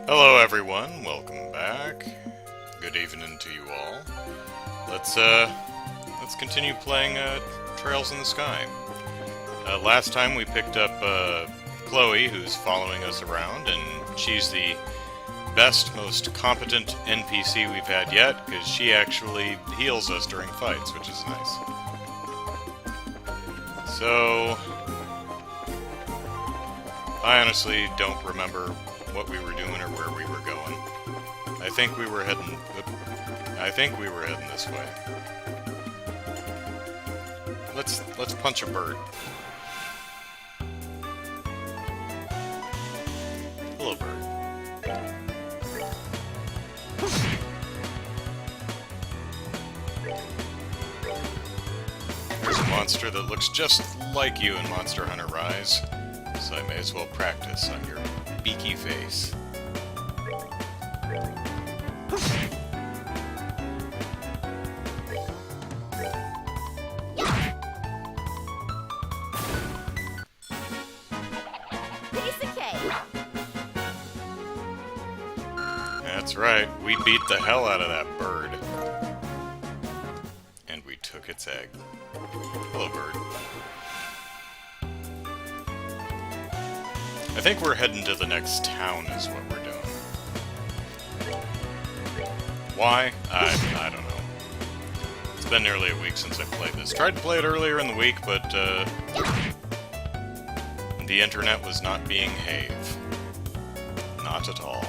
Hello everyone, welcome back. Good evening to you all. Let's continue playing Trails in the Sky. Last time we picked up Kloe, who's following us around, and she's the best, most competent NPC we've had yet, because she actually heals us during fights, which is nice. So, I honestly don't remember what we were doing or where we were going. I think we were heading this way. Let's punch a bird. Hello, bird. There's a monster that looks just like you in Monster Hunter Rise, so I may as well practice on your beaky face. Piece of cake. That's right, we beat the hell out of that bird. And we took its egg. Hello, bird. I think we're heading to the next town is what we're doing. Why? I don't know. It's been nearly a week since I played this. Tried to play it earlier in the week, but the internet was not being have. Not at all.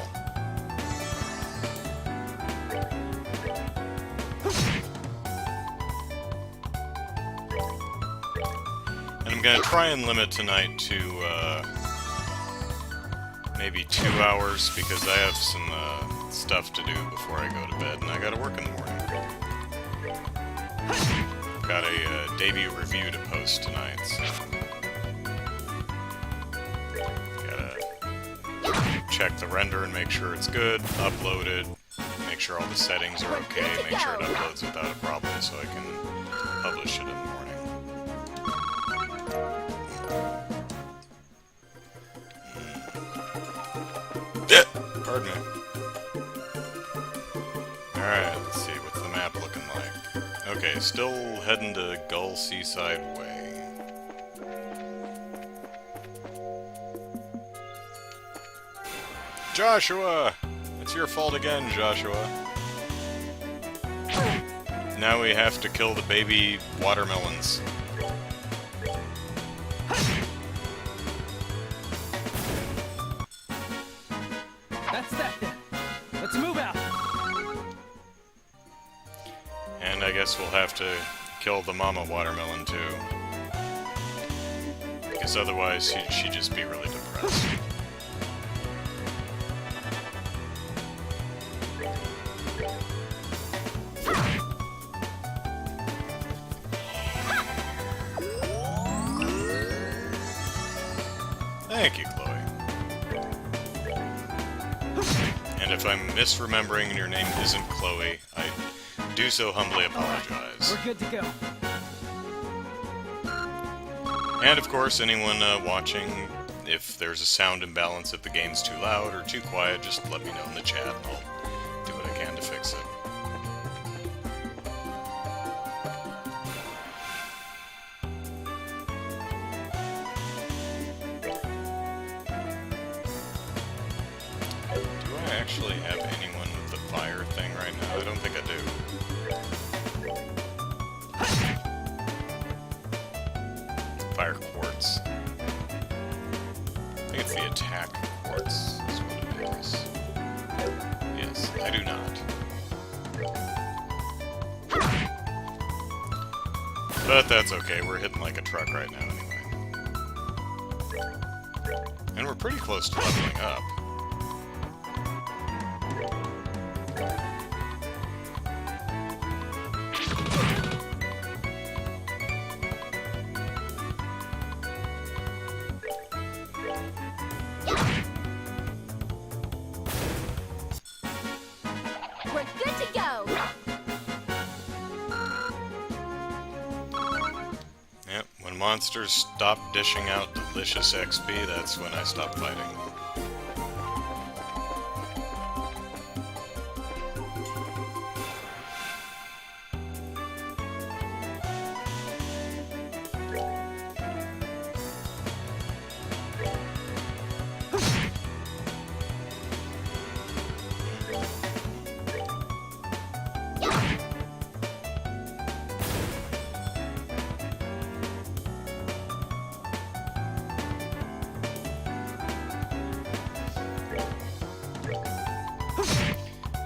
And I'm gonna try and limit tonight to maybe 2 hours, because I have some stuff to do before I go to bed, and I gotta work in the morning. Got a debut review to post tonight, so gotta check the render and make sure it's good, upload it, make sure all the settings are okay, make sure it uploads without a problem so I can publish it in the morning. Pardon me. Alright, let's see, what's the map looking like? Okay, still heading to Gull Seaside Way. Joshua! It's your fault again, Joshua. Now we have to kill the baby watermelons. That's that then. Let's move out. And I guess we'll have to kill the mama watermelon too. Because otherwise she'd just be really depressed. Thank you, Kloe. And if I'm misremembering and your name isn't Kloe, I do so humbly apologize. We're good to go. And of course, anyone watching, if there's a sound imbalance, if the game's too loud or too quiet, just let me know in the chat and I'll do what I can to fix it. Do I actually have anyone with the fire thing right now? I don't think I do. Fire quartz. I think it's the attack quartz is what it is. Yes, I do not. But that's okay, we're hitting like a truck right now anyway. And we're pretty close to leveling up. We're good to go. Yep, when monsters stop dishing out delicious XP, that's when I stop fighting.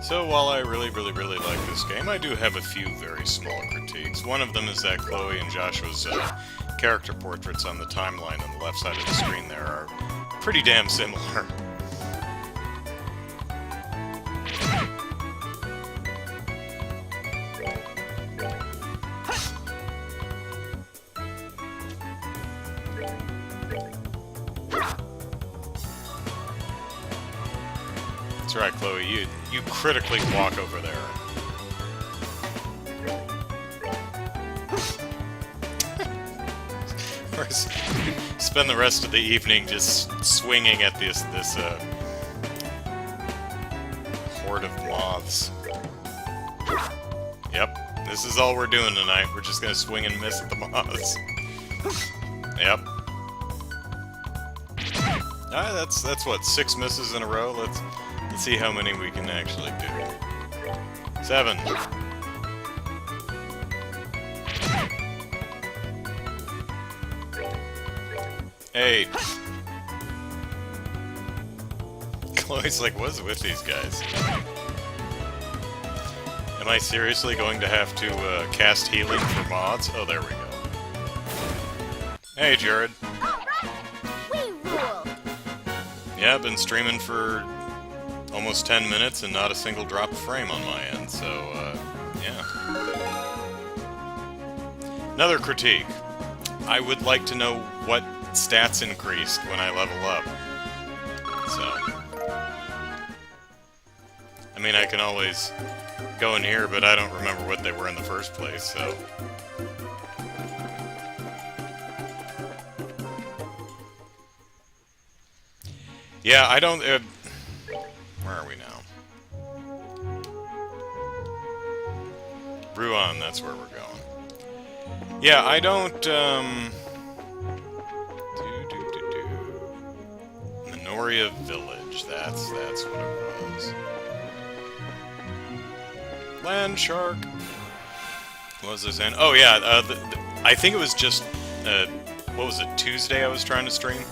So while I really like this game, I do have a few very small critiques. One of them is that Kloe and Joshua's character portraits on the timeline on the left side of the screen there are pretty damn similar. That's right, Kloe, you critically walk over there. Or spend the rest of the evening just swinging at this horde of moths. Yep, this is all we're doing tonight. We're just gonna swing and miss at the moths. Yep. That's what, 6 misses in a row? Let's see how many we can actually do. 7. 8. Chloe's like, what's with these guys? Am I seriously going to have to cast healing for mods? Oh, there we go. Hey, Jared. Alright! We rule! Yeah, I've been streaming for almost 10 minutes and not a single drop of frame on my end, so, yeah. Another critique. I would like to know what stats increased when I level up. So... I mean, I can always go in here, but I don't remember what they were in the first place, so... Yeah, I don't... where are we now? Ruan, that's where we're going. Yeah, I don't, Minoria Village, that's what it was. Land Shark. What was this in? Oh yeah, I think it was just, what was it, Tuesday I was trying to stream?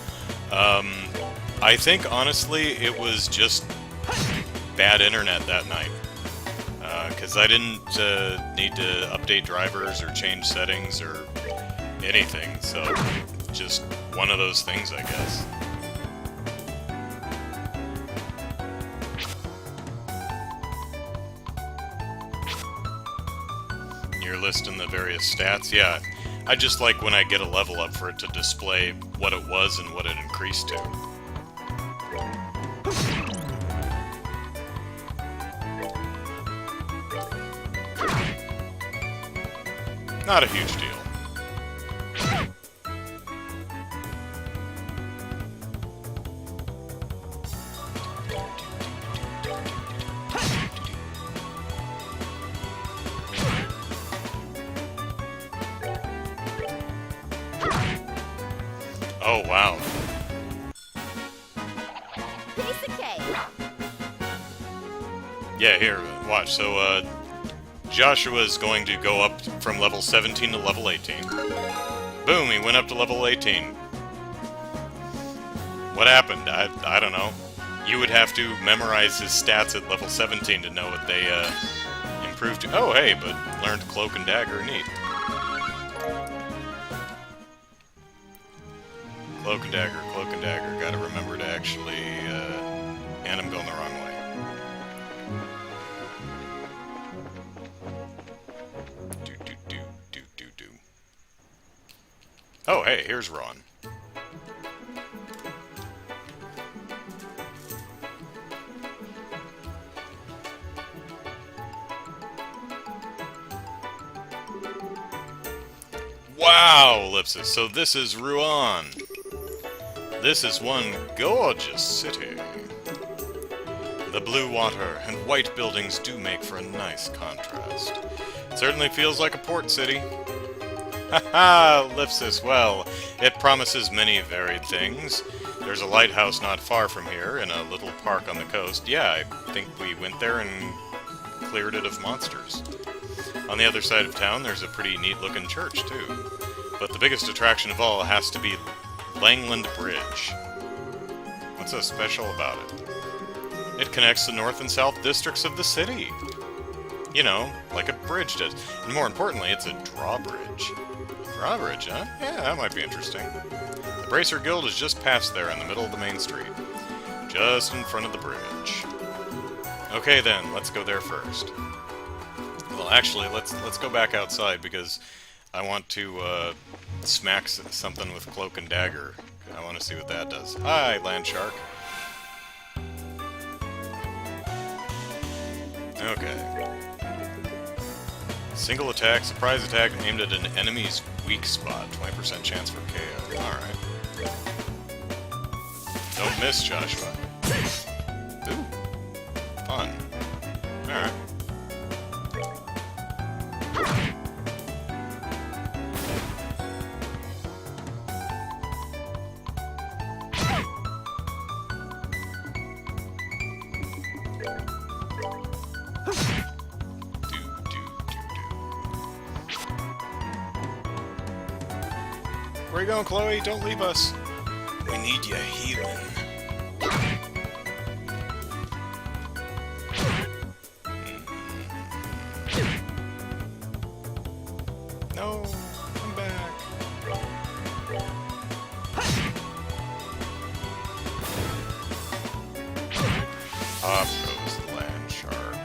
I think, honestly, it was just bad internet that night. Because I didn't need to update drivers or change settings or anything, so just one of those things, I guess. You're listing the various stats? Yeah, I just like when I get a level up for it to display what it was and what it increased to. Not a huge deal. Oh, wow. Piece of cake! Yeah, here, watch. So, Joshua's going to go up from level 17 to level 18. Boom, he went up to level 18. What happened? I don't know. You would have to memorize his stats at level 17 to know what they improved to. Oh, hey, but learned Cloak and Dagger. Neat. Cloak and Dagger, Cloak and Dagger. Gotta remember to actually... and I'm going the wrong way. Oh, hey, here's Ron. Wow, Ellipsis, so this is Ruan. This is one gorgeous city. The blue water and white buildings do make for a nice contrast. It certainly feels like a port city. Haha, Ellipsis, well, it promises many varied things. There's a lighthouse not far from here, in a little park on the coast. Yeah, I think we went there and cleared it of monsters. On the other side of town, there's a pretty neat-looking church, too. But the biggest attraction of all has to be Langland Bridge. What's so special about it? It connects the north and south districts of the city. You know, like a bridge does. And more importantly, it's a drawbridge. Drawbridge, huh? Yeah, that might be interesting. The Bracer Guild is just past there in the middle of the main street. Just in front of the bridge. Okay then, let's go there first. Well, actually, let's go back outside because I want to smack something with Cloak and Dagger. I want to see what that does. Hi, Land Shark. Okay. Single attack, surprise attack aimed at an enemy's weak spot. 20% chance for KO. Alright. Don't miss, Joshua. Ooh. Fun. Alright. Where you going, Kloe? Don't leave us. We need you healing. No, come back. Off goes the land shark.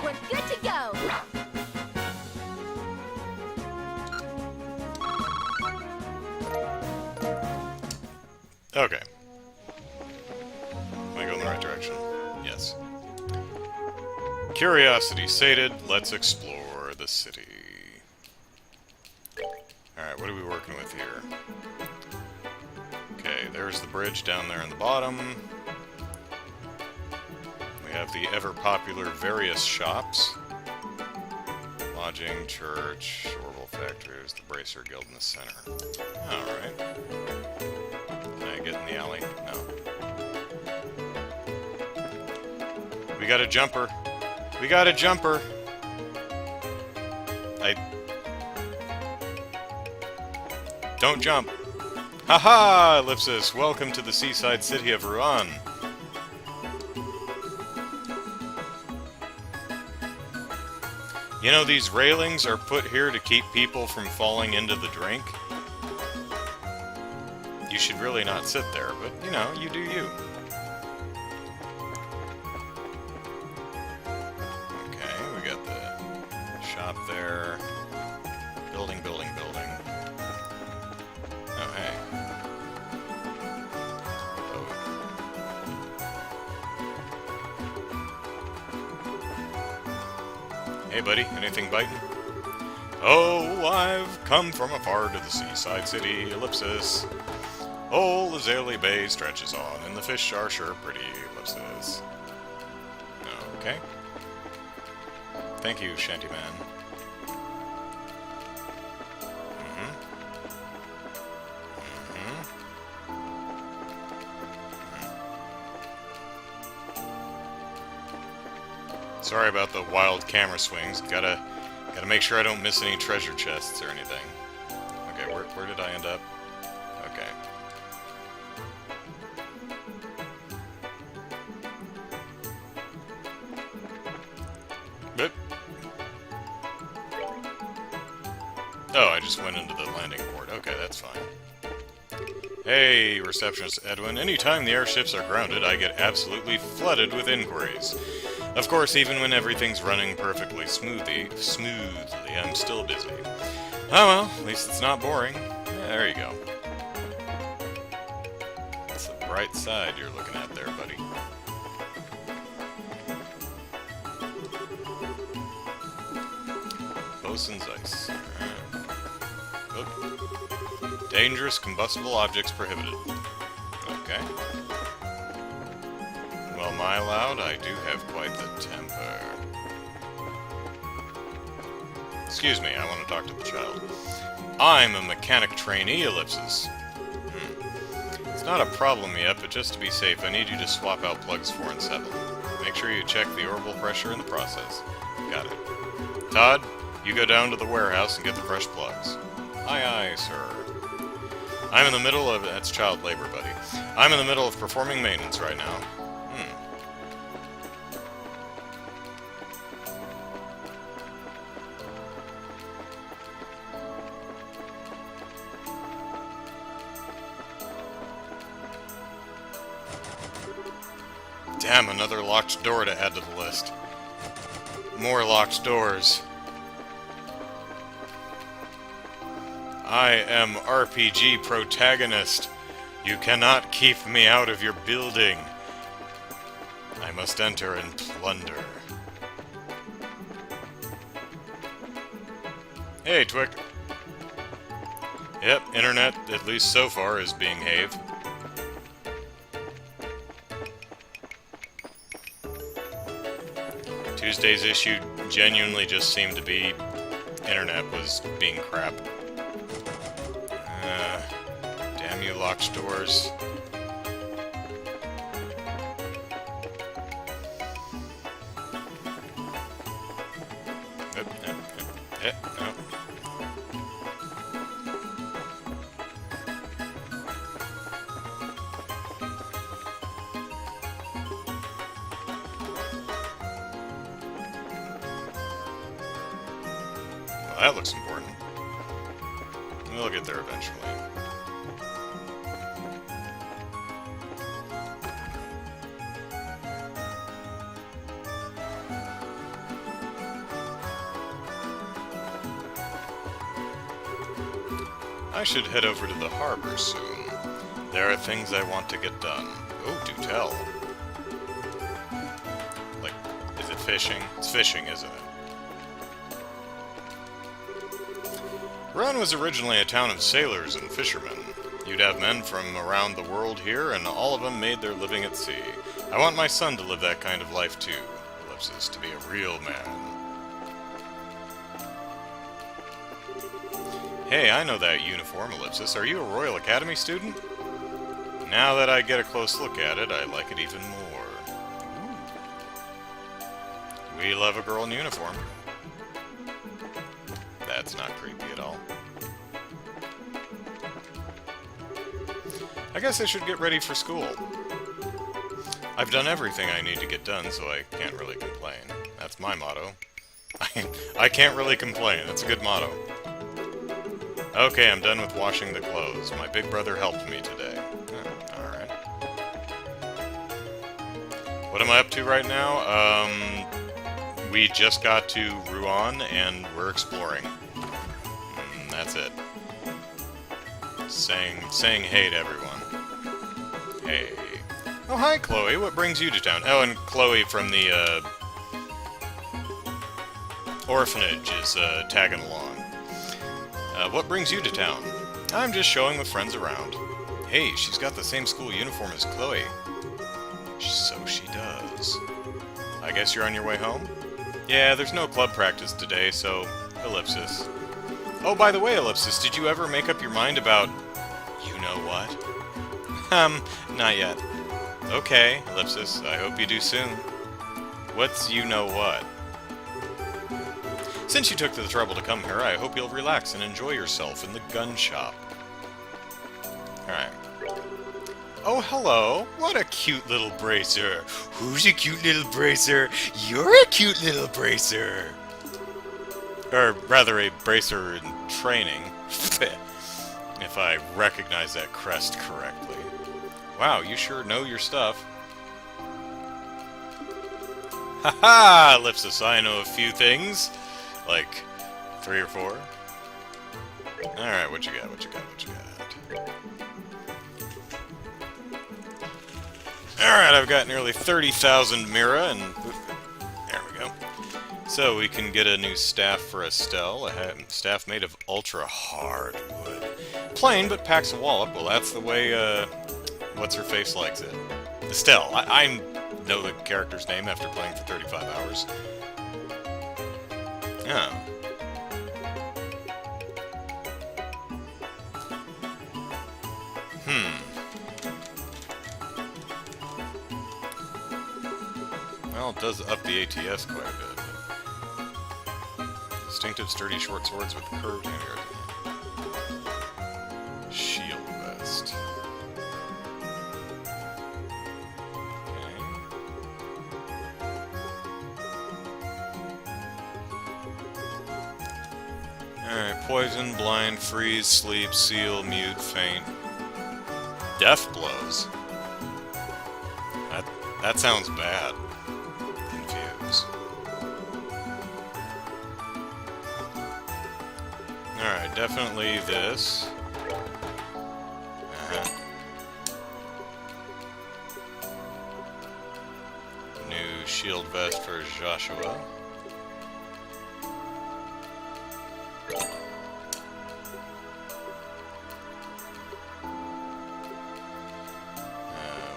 We're good to go. Okay. Am I going the right direction? Yes. Curiosity sated, let's explore the city. Alright, what are we working with here? Okay, there's the bridge down there in the bottom. We have the ever-popular various shops. Lodging, church, Orbital Factories, the Bracer Guild in the center. Alright. Can I get in the alley? No. We got a jumper. We got a jumper! Don't jump! Haha, Ellipsis! Welcome to the seaside city of Rouen. You know, these railings are put here to keep people from falling into the drink. You should really not sit there, but, you know, you do you. Okay, we got the shop there. Building, building, building. Oh, hey. Oh. Hey, buddy, anything biting? Oh, I've come from afar to the seaside city, Ellipsis. Old Azalea Bay stretches on, and the fish are sure pretty, Ellipsis. Okay. Thank you, Shantyman. Sorry about the wild camera swings. Gotta make sure I don't miss any treasure chests or anything. Okay, where did I end up? Okay. But oh, I just went into the landing port. Okay, that's fine. Hey, Receptionist Edwin. Anytime the airships are grounded, I get absolutely flooded with inquiries. Of course, even when everything's running perfectly smoothly, I'm still busy. Oh well, at least it's not boring. Yeah, there you go. That's the bright side you're looking at there, buddy. Bosun's ice. Oh. Dangerous combustible objects prohibited. Okay. Well, my loud, I do have quite the temper. Excuse me, I want to talk to the child. I'm a mechanic trainee, Ellipsis. It's not a problem yet, but just to be safe, I need you to swap out plugs 4 and 7. Make sure you check the orbital pressure in the process. Got it. Todd, you go down to the warehouse and get the fresh plugs. Aye, aye, sir. I'm in the middle of... That's child labor, buddy. I'm in the middle of performing maintenance right now. Damn, another locked door to add to the list. More locked doors. I am RPG protagonist. You cannot keep me out of your building. I must enter and plunder. Hey, Twick. Yep, internet, at least so far, is being have. Tuesday's issue genuinely just seemed to be internet was being crap. Damn you, locked doors. No. Well, that looks important. We'll get there eventually. I should head over to the harbor soon. There are things I want to get done. Oh, do tell. Like, is it fishing? It's fishing, isn't it? Run was originally a town of sailors and fishermen. You'd have men from around the world here, and all of them made their living at sea. I want my son to live that kind of life too. Ellipsis, to be a real man. Hey, I know that uniform, Ellipsis. Are you a Royal Academy student? Now that I get a close look at it, I like it even more. Ooh. We love a girl in uniform. That's not creepy at all. I guess I should get ready for school. I've done everything I need to get done, so I can't really complain. That's my motto. I can't really complain. That's a good motto. Okay, I'm done with washing the clothes. My big brother helped me today. Alright. What am I up to right now? We just got to Rouen, and we're exploring. That's it. Saying hey to everyone. Hey. Oh, hi, Kloe. What brings you to town? Oh, and Kloe from the, orphanage is, tagging along. What brings you to town? I'm just showing with friends around. Hey, she's got the same school uniform as Kloe. So she does. I guess you're on your way home? Yeah, there's no club practice today, so... Ellipsis. Oh, by the way, Ellipsis, did you ever make up your mind about... you know what? Not yet. Okay, Ellipsis, I hope you do soon. What's you know what? Since you took the trouble to come here, I hope you'll relax and enjoy yourself in the gun shop. Alright. Oh, hello. What a cute little bracer. Who's a cute little bracer? You're a cute little bracer. Or rather, a bracer in training. If I recognize that crest correctly. Wow, you sure know your stuff. Haha, Ellipsis, I know a few things. Like, 3 or 4. Alright, what you got, what you got, what you got? Alright, I've got nearly 30,000 Mira, and... there we go. So, we can get a new staff for Estelle, a staff made of ultra-hard wood. Plain, but packs a wallop. Well, that's the way, what's-her-face likes it. Estelle. I know the character's name after playing for 35 hours. Oh. Well, it does up the ATS quite a bit. Distinctive, sturdy, short swords with curved handguard. Shield weapon. Alright, poison, blind, freeze, sleep, seal, mute, faint. Death blows. That sounds bad. Confuse. Alright, definitely this. New shield vest for Joshua.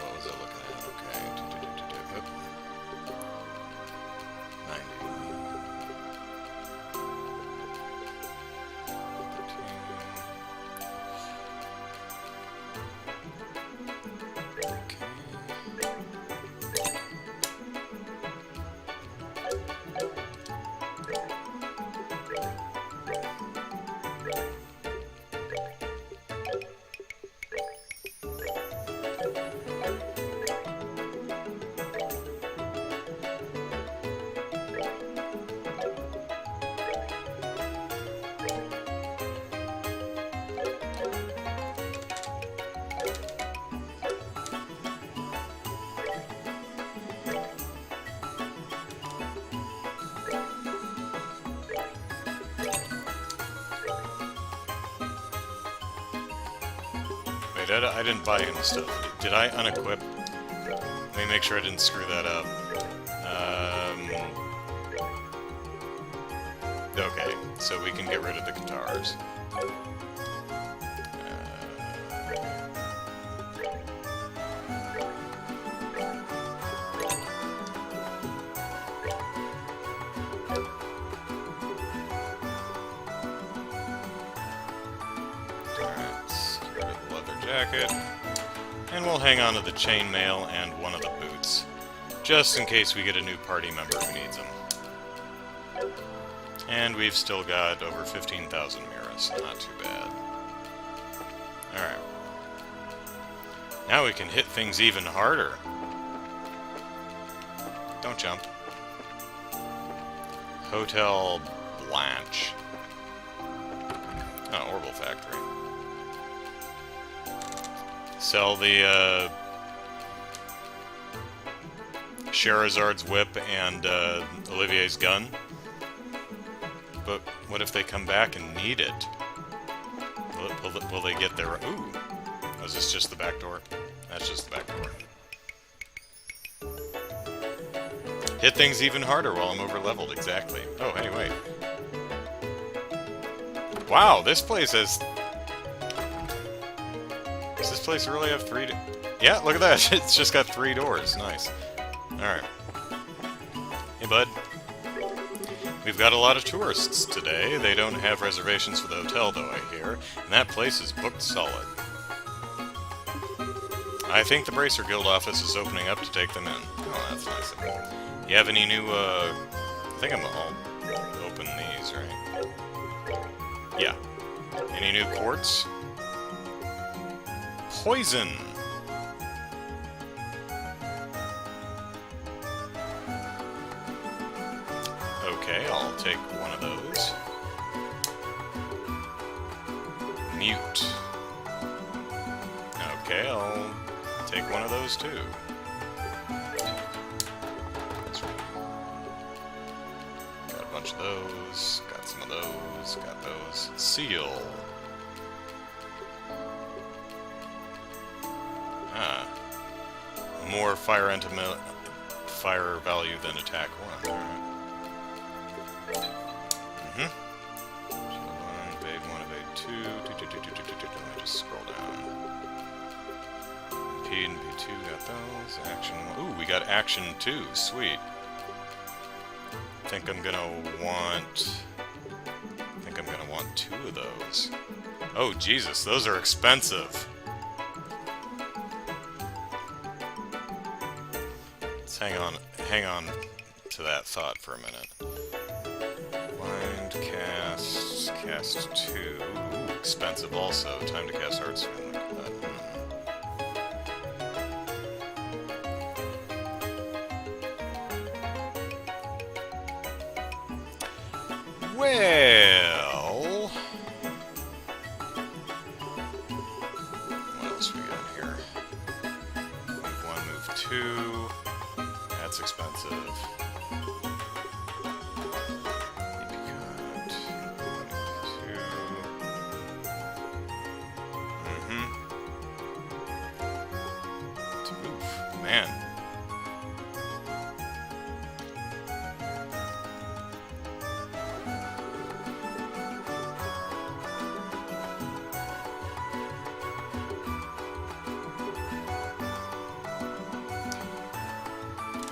What was I looking at? Okay. Oop. 90. Okay. Wait, I didn't buy any stuff. Did I unequip? Let me make sure I didn't screw that up. Okay, so we can get rid of the guitars. Jacket, and we'll hang on to the chainmail and one of the boots, just in case we get a new party member who needs them. And we've still got over 15,000 mirrors, not too bad. Alright. Now we can hit things even harder. Don't jump. Hotel Blanche. Oh, Orbital Factory. Sell the Sherazard's whip and Olivier's gun. But what if they come back and need it? Will they get their... Ooh! Was this just the back door? That's just the back door. Hit things even harder while I'm over-leveled, exactly. Oh, hey, wait. Wow, this place has... Does this place really have 3 Yeah, look at that. It's just got 3 doors. Nice. Alright. Hey, bud. We've got a lot of tourists today. They don't have reservations for the hotel, though, I hear. And that place is booked solid. I think the Bracer Guild office is opening up to take them in. Oh, that's nice of them. You have any new, I think I'll open these, right? Yeah. Any new quartz? Poison! Okay, I'll take one of those. Mute. Okay, I'll take one of those too. Got a bunch of those, got some of those, got those. Seal. Ah. More fire value than attack 1. Alright. Shield 1, evade 1, evade 2. Let me just scroll down. P and P2 got those. Action 1. Ooh, we got action 2. Sweet. I think I'm gonna want 2 of those. Oh, Jesus, those are expensive. Let's hang on to that thought for a minute. Blind cast 2. Ooh, expensive also. Time to cast Heartstone. Well, else we got here? Move 1, move 2. That's expensive. Man.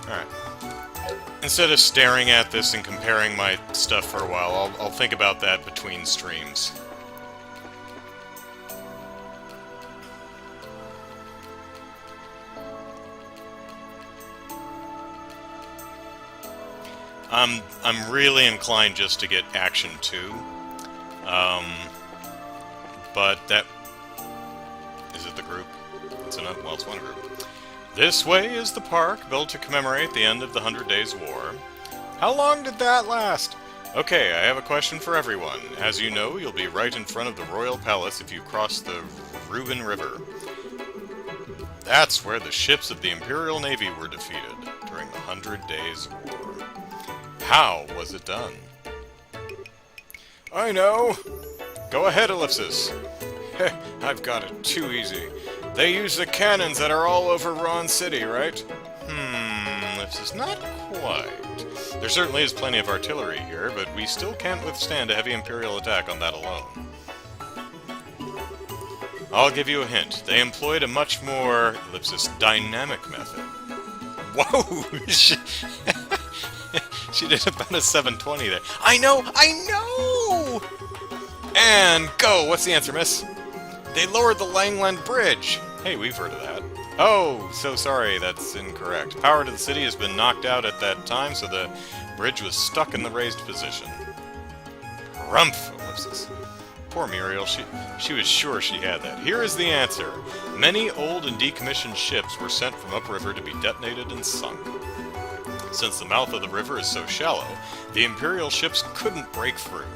Alright. Instead of staring at this and comparing my stuff for a while, I'll think about that between streams. I'm really inclined just to get Action 2. But that... Is it the group? Well, it's one group. This way is the park, built to commemorate the end of the 100 Days War. How long did that last? Okay, I have a question for everyone. As you know, you'll be right in front of the Royal Palace if you cross the Reuben River. That's where the ships of the Imperial Navy were defeated during the 100 Days War. How was it done? I know! Go ahead, Ellipsis. I've got it too easy. They use the cannons that are all over Ron City, right? Ellipsis, not quite. There certainly is plenty of artillery here, but we still can't withstand a heavy Imperial attack on that alone. I'll give you a hint. They employed a much more, Ellipsis, dynamic method. Whoa! She did about a 720 there. I know! And go! What's the answer, miss? They lowered the Langland Bridge! Hey, we've heard of that. Oh, so sorry, that's incorrect. Power to the city has been knocked out at that time, so the bridge was stuck in the raised position. Harumph, Ellipsis. Poor Muriel, she was sure she had that. Here is the answer. Many old and decommissioned ships were sent from upriver to be detonated and sunk. Since the mouth of the river is so shallow, the Imperial ships couldn't break through.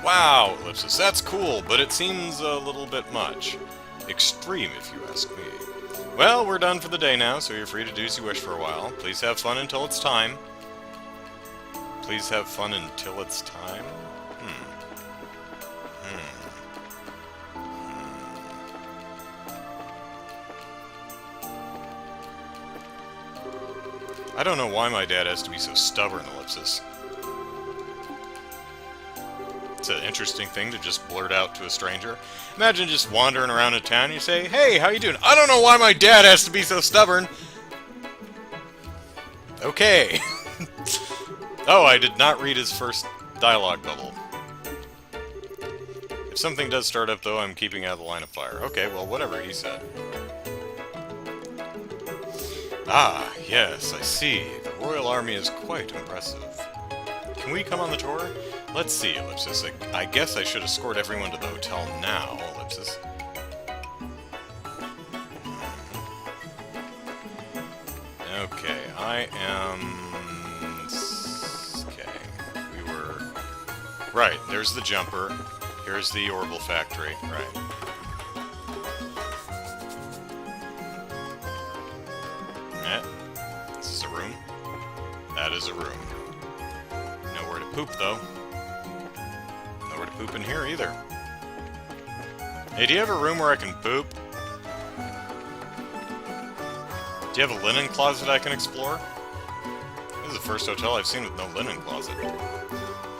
Wow, Ellipsis, that's cool, but it seems a little bit much. Extreme, if you ask me. Well, we're done for the day now, so you're free to do as you wish for a while. Please have fun until it's time. Please have fun until it's time? I don't know why my dad has to be so stubborn, Ellipsis. It's an interesting thing to just blurt out to a stranger. Imagine just wandering around a town and you say, "Hey, how you doing?" "I don't know why my dad has to be so stubborn." Okay. Oh, I did not read his first dialogue bubble. If something does start up, though, I'm keeping out of the line of fire. Okay, well, whatever he said. Ah, yes, I see. The Royal Army is quite impressive. Can we come on the tour? Let's see, Ellipsis. I guess I should escort everyone to the hotel now, Ellipsis. Okay, I am... Okay, we were... Right, there's the jumper. Here's the Orbital Factory. Right. This is a room. That is a room. Nowhere to poop, though. Nowhere to poop in here, either. Hey, do you have a room where I can poop? Do you have a linen closet I can explore? This is the first hotel I've seen with no linen closet.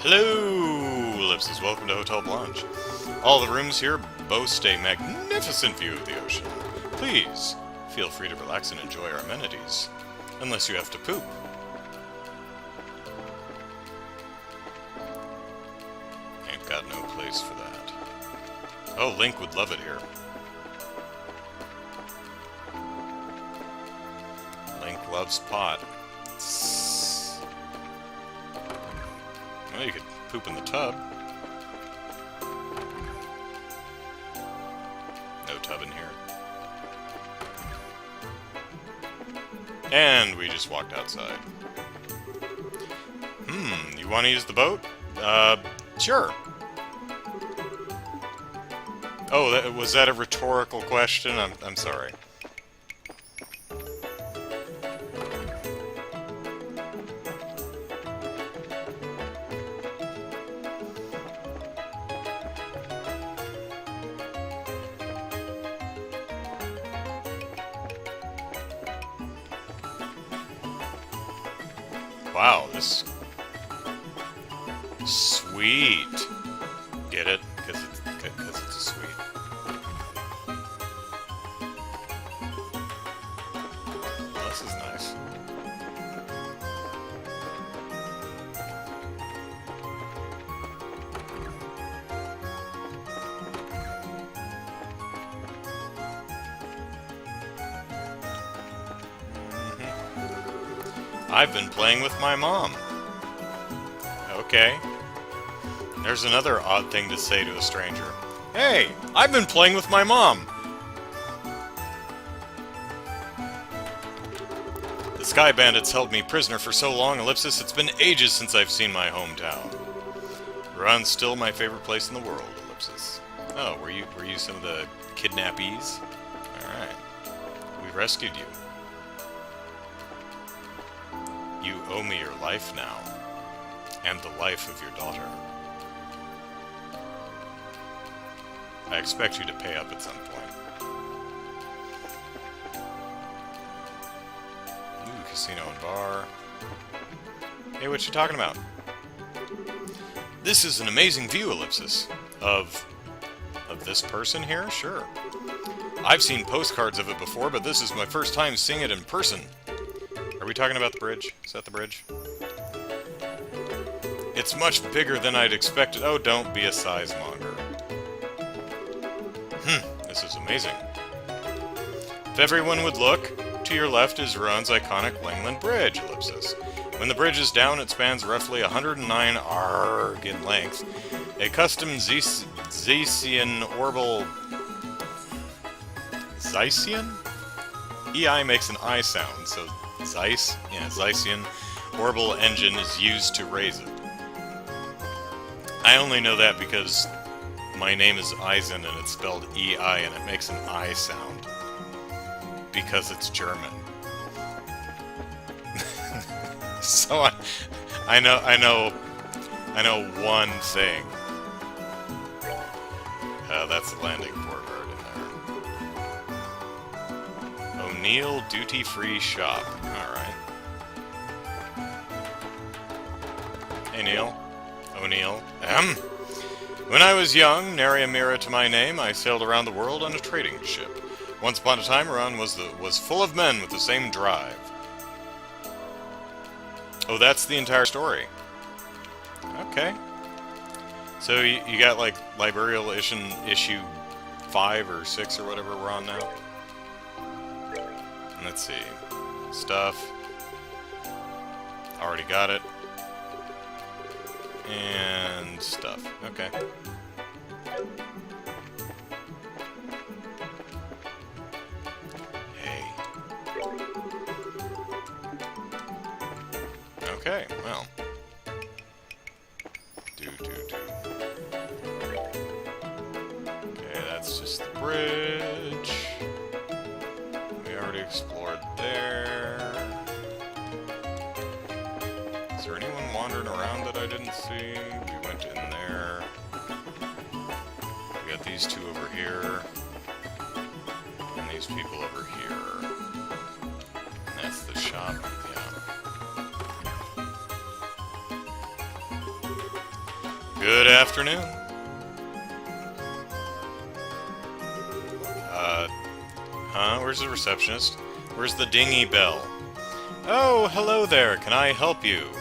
Hello, Ellipsis. Welcome to Hotel Blanche. All the rooms here boast a magnificent view of the ocean. Please, feel free to relax and enjoy our amenities. Unless you have to poop. Ain't got no place for that. Oh, Link would love it here. Link loves pot. Well, you could poop in the tub. No tub in here. And we just walked outside. You want to use the boat? Sure. Oh, was that a rhetorical question? I'm sorry. Wow, this... Sweet! Get it? Because it's a sweet. Well, this is nice. I've been playing with my mom. Okay. There's another odd thing to say to a stranger. Hey, I've been playing with my mom. The Sky Bandits held me prisoner for so long, Ellipsis, it's been ages since I've seen my hometown. Ruan's still my favorite place in the world, Ellipsis. Oh, were you some of the kidnappees? Alright. We rescued you. You owe me your life now. And the life of your daughter. I expect you to pay up at some point. Ooh, casino and bar. Hey, what you talking about? This is an amazing view, Ellipsis. Of this person here? Sure. I've seen postcards of it before, but this is my first time seeing it in person. Are we talking about the bridge? Is that the bridge? It's much bigger than I'd expected. Oh, don't be a size monger. This is amazing. If everyone would look, to your left is Ruan's iconic Langland Bridge, Ellipsis. When the bridge is down, it spans roughly 109 arg in length. A custom Zeisian orbital... Zeisian? EI makes an I sound, so Zeiss? Yeah, Zeisian orbital engine is used to raise it. I only know that because my name is Eisen and it's spelled E-I and it makes an I sound. Because it's German. So I know one thing. That's the landing port right in there. O'Neill duty-free shop. Alright. Hey Neil. O'Neill. When I was young, nary a mirror to my name, I sailed around the world on a trading ship. Once upon a time, Ruan was full of men with the same drive. Oh, that's the entire story. Okay. So you got like Librarial issue 5 or 6 or whatever we're on now. Let's see. Stuff. Already got it. And stuff. Okay. Hey. Okay, well. Do. Okay, that's just the bridge. We already explored there. Is there anyone wandering around that I didn't see? We went in there. We got these two over here. And these people over here. And that's the shop. Yeah. Good afternoon. Where's the receptionist? Where's the dingy bell? Oh, hello there. Can I help you?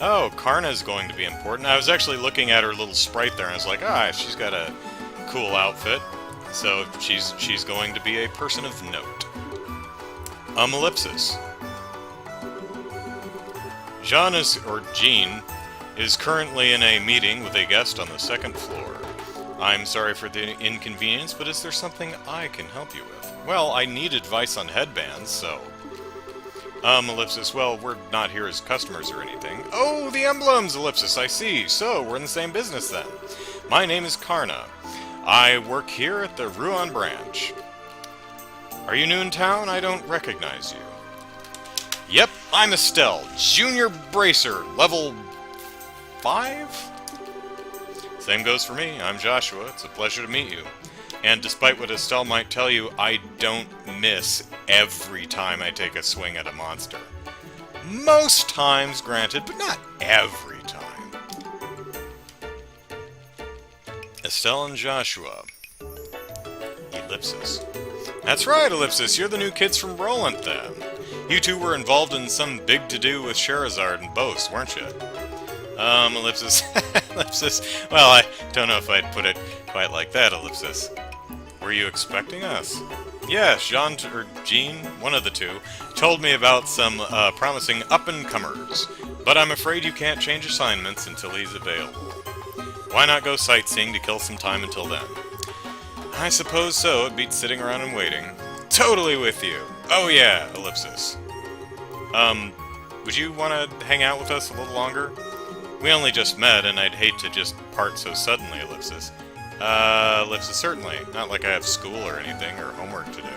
Oh, Karna's going to be important. I was actually looking at her little sprite there, and I was like, she's got a cool outfit. So she's going to be a person of note. Ellipsis. Jean is currently in a meeting with a guest on the second floor. I'm sorry for the inconvenience, but is there something I can help you with? Well, I need advice on headbands, so... Ellipsis, well, we're not here as customers or anything. Oh, the emblems, Ellipsis, I see. So, we're in the same business then. My name is Karna. I work here at the Ruan branch. Are you new in town? I don't recognize you. Yep, I'm Estelle, Junior Bracer, level 5? Same goes for me. I'm Joshua. It's a pleasure to meet you. And despite what Estelle might tell you, I don't miss every time I take a swing at a monster. Most times, granted, but not every time. Estelle and Joshua. Ellipsis. That's right, Ellipsis. You're the new kids from Roland, then. You two were involved in some big to-do with Sherazard and Bose, weren't you? Ellipsis. Ellipsis. Well, I don't know if I'd put it quite like that, Ellipsis. Were you expecting us? Yes, Jean, or Jean, one of the two, told me about some promising up-and-comers, but I'm afraid you can't change assignments until he's available. Why not go sightseeing to kill some time until then? I suppose so. It beats sitting around and waiting. Totally with you. Oh yeah, Ellipsis. Would you want to hang out with us a little longer? We only just met, and I'd hate to just part so suddenly, Ellipsis. Ellipsis, certainly. Not like I have school or anything, or homework to do.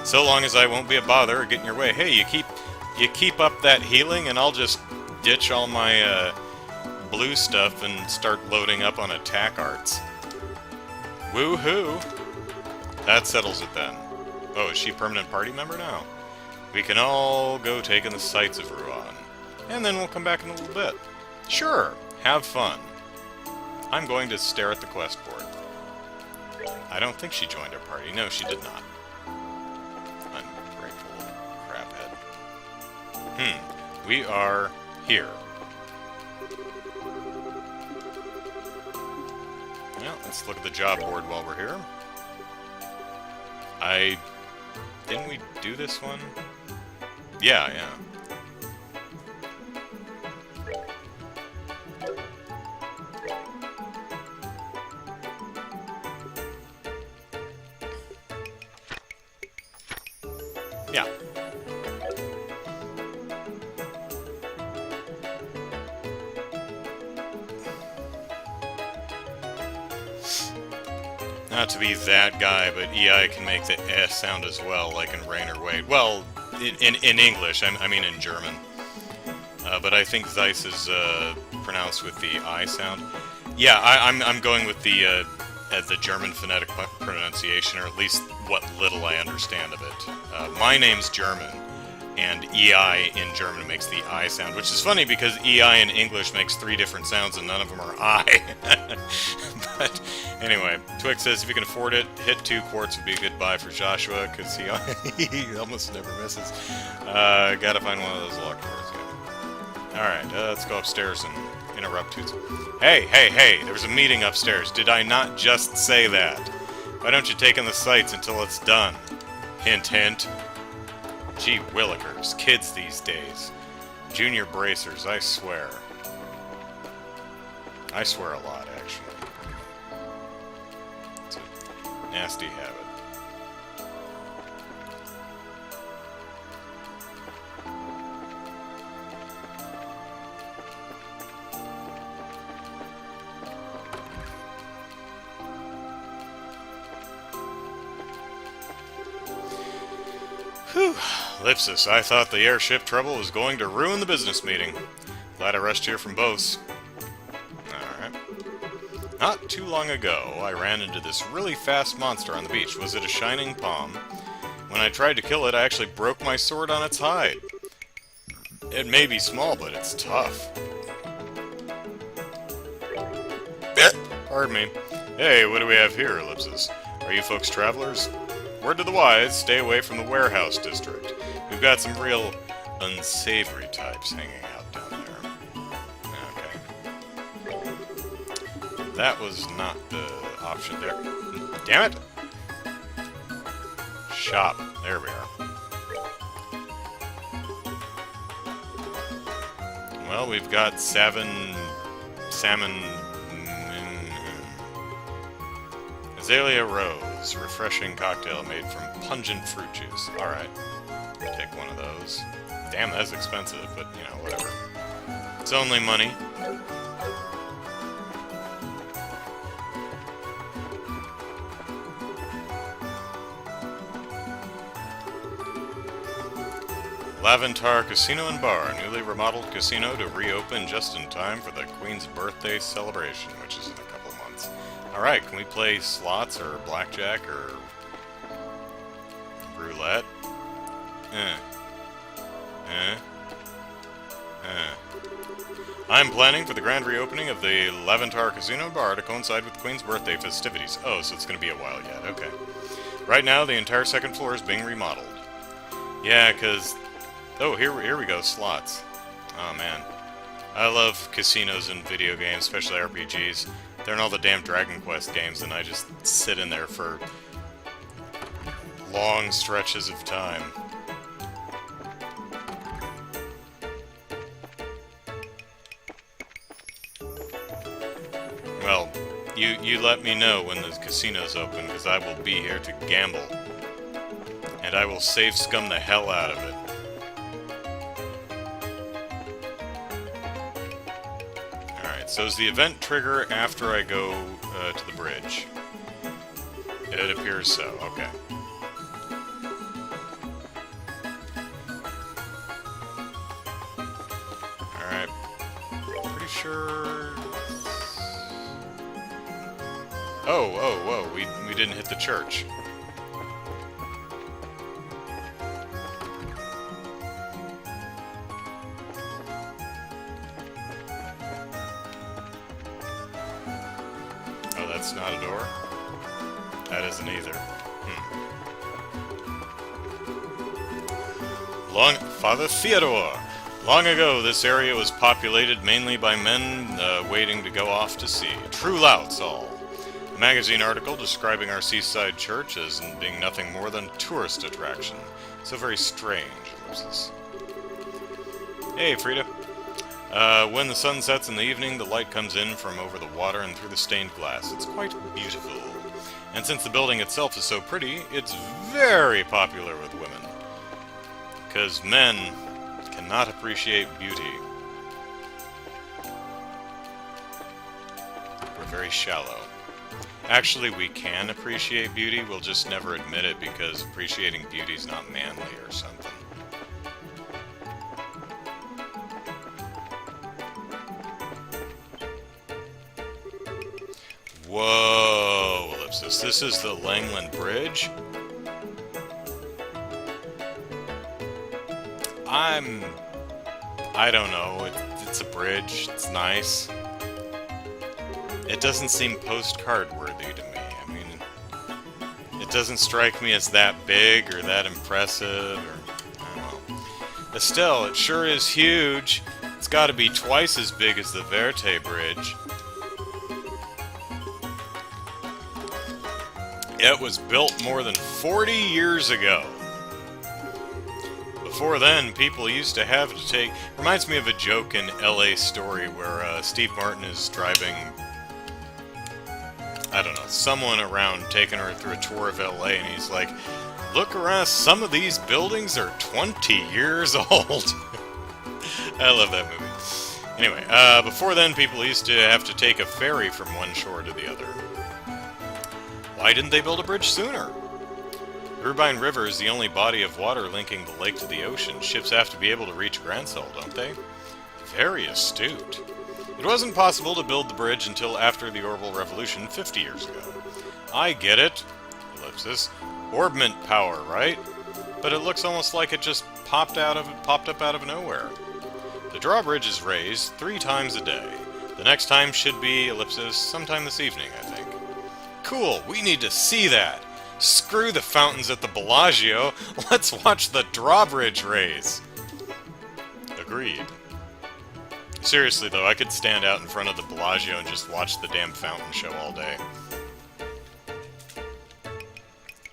So long as I won't be a bother or get in your way. Hey, you keep up that healing, and I'll just ditch all my, blue stuff and start loading up on attack arts. Woohoo! That settles it then. Oh, is she a permanent party member now? We can all go take in the sights of Ruan. And then we'll come back in a little bit. Sure, have fun. I'm going to stare at the quest board. I don't think she joined our party. No, she did not. Ungrateful craphead. We are here. Yeah, let's look at the job board while we're here. Didn't we do this one? Yeah. Yeah. Not to be that guy, but EI can make the S sound as well, like in Rain or Wade. Well, in English, I mean in German. But I think Zeiss is pronounced with the I sound. Yeah, I'm going with the German phonetic pronunciation, or at least what little I understand of it. My name's German, and EI in German makes the I sound, which is funny because EI in English makes 3 different sounds and none of them are I. But anyway, Twix says if you can afford it, hit 2 quarts would be a good buy for Joshua, because he almost never misses. Gotta find one of those locked doors. Yeah. Alright, let's go upstairs and interrupt Toots. Hey, there was a meeting upstairs. Did I not just say that? Why don't you take in the sights until it's done? Hint, hint. Gee willikers, kids these days. Junior bracers, I swear. I swear a lot, actually. It's a nasty habit. Whew. Ellipsis, I thought the airship trouble was going to ruin the business meeting. Glad I rushed here from Bose. Alright. Not too long ago, I ran into this really fast monster on the beach. Was it a shining palm? When I tried to kill it, I actually broke my sword on its hide. It may be small, but it's tough. Pardon me. Hey, what do we have here, Ellipsis? Are you folks travelers? Word to the wise, stay away from the warehouse district. We've got some real unsavory types hanging out down there. Okay. That was not the option there. Damn it! Shop. There we are. Well, we've got salmon... Azalea Rose, refreshing cocktail made from pungent fruit juice. Alright, take one of those. Damn, that's expensive, but, you know, whatever. It's only money. Laventar Casino and Bar, a newly remodeled casino to reopen just in time for the Queen's birthday celebration, which is in a couple months. Alright, can we play slots or blackjack or roulette? I'm planning for the grand reopening of the Laventar Casino and Bar to coincide with the Queen's birthday festivities. Oh, so it's going to be a while yet. Okay. Right now, the entire second floor is being remodeled. Yeah, because... Oh, here we go. Slots. Oh, man. I love casinos in video games, especially RPGs. They're in all the damn Dragon Quest games, and I just sit in there for long stretches of time. Well, you let me know when the casino's open, because I will be here to gamble. And I will save scum the hell out of it. Alright, so is the event trigger after I go to the bridge? It appears so, okay. Alright, pretty sure... Oh, we didn't hit the church. Oh, that's not a door? That isn't either. Father Theodore! Long ago, this area was populated mainly by men waiting to go off to sea. True louts, all. A magazine article describing our seaside church as being nothing more than a tourist attraction. So very strange, ellipsis. Hey, Frida. When the sun sets in the evening, the light comes in from over the water and through the stained glass. It's quite beautiful. And since the building itself is so pretty, it's very popular with women. Because men cannot appreciate beauty. We're very shallow. Actually, we can appreciate beauty, we'll just never admit it because appreciating beauty is not manly or something. Whoa, ellipsis. This is the Langland Bridge? I don't know. It's a bridge. It's nice. It doesn't seem postcard-worthy to me. I mean, it doesn't strike me as that big or that impressive, or... I don't know. Estelle, it sure is huge. It's got to be twice as big as the Verte Bridge. It was built more than 40 years ago. Before then, people used to have to take... Reminds me of a joke in LA Story where Steve Martin is driving... I don't know, someone around taking her through a tour of LA, and he's like, look around, some of these buildings are 20 years old. I love that movie. Anyway, before then, people used to have to take a ferry from one shore to the other. Why didn't they build a bridge sooner? Urbine River is the only body of water linking the lake to the ocean. Ships have to be able to reach Gransell, don't they? Very astute. It wasn't possible to build the bridge until after the Orbital Revolution 50 years ago. I get it. Ellipsis. Orbment power, right? But it looks almost like it just popped up out of nowhere. The drawbridge is raised 3 times a day. The next time should be, ellipsis, sometime this evening, I think. Cool, we need to see that. Screw the fountains at the Bellagio. Let's watch the drawbridge raise. Agreed. Seriously, though, I could stand out in front of the Bellagio and just watch the damn fountain show all day.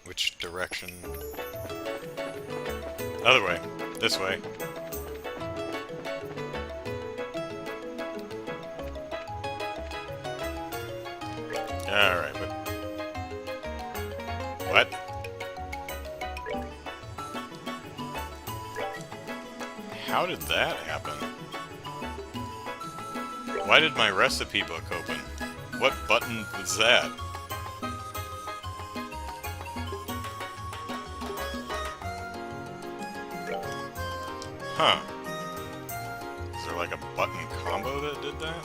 Which direction? Other way. This way. Alright, but... What? How did that happen? Why did my recipe book open? What button was that? Huh. Is there like a button combo that did that?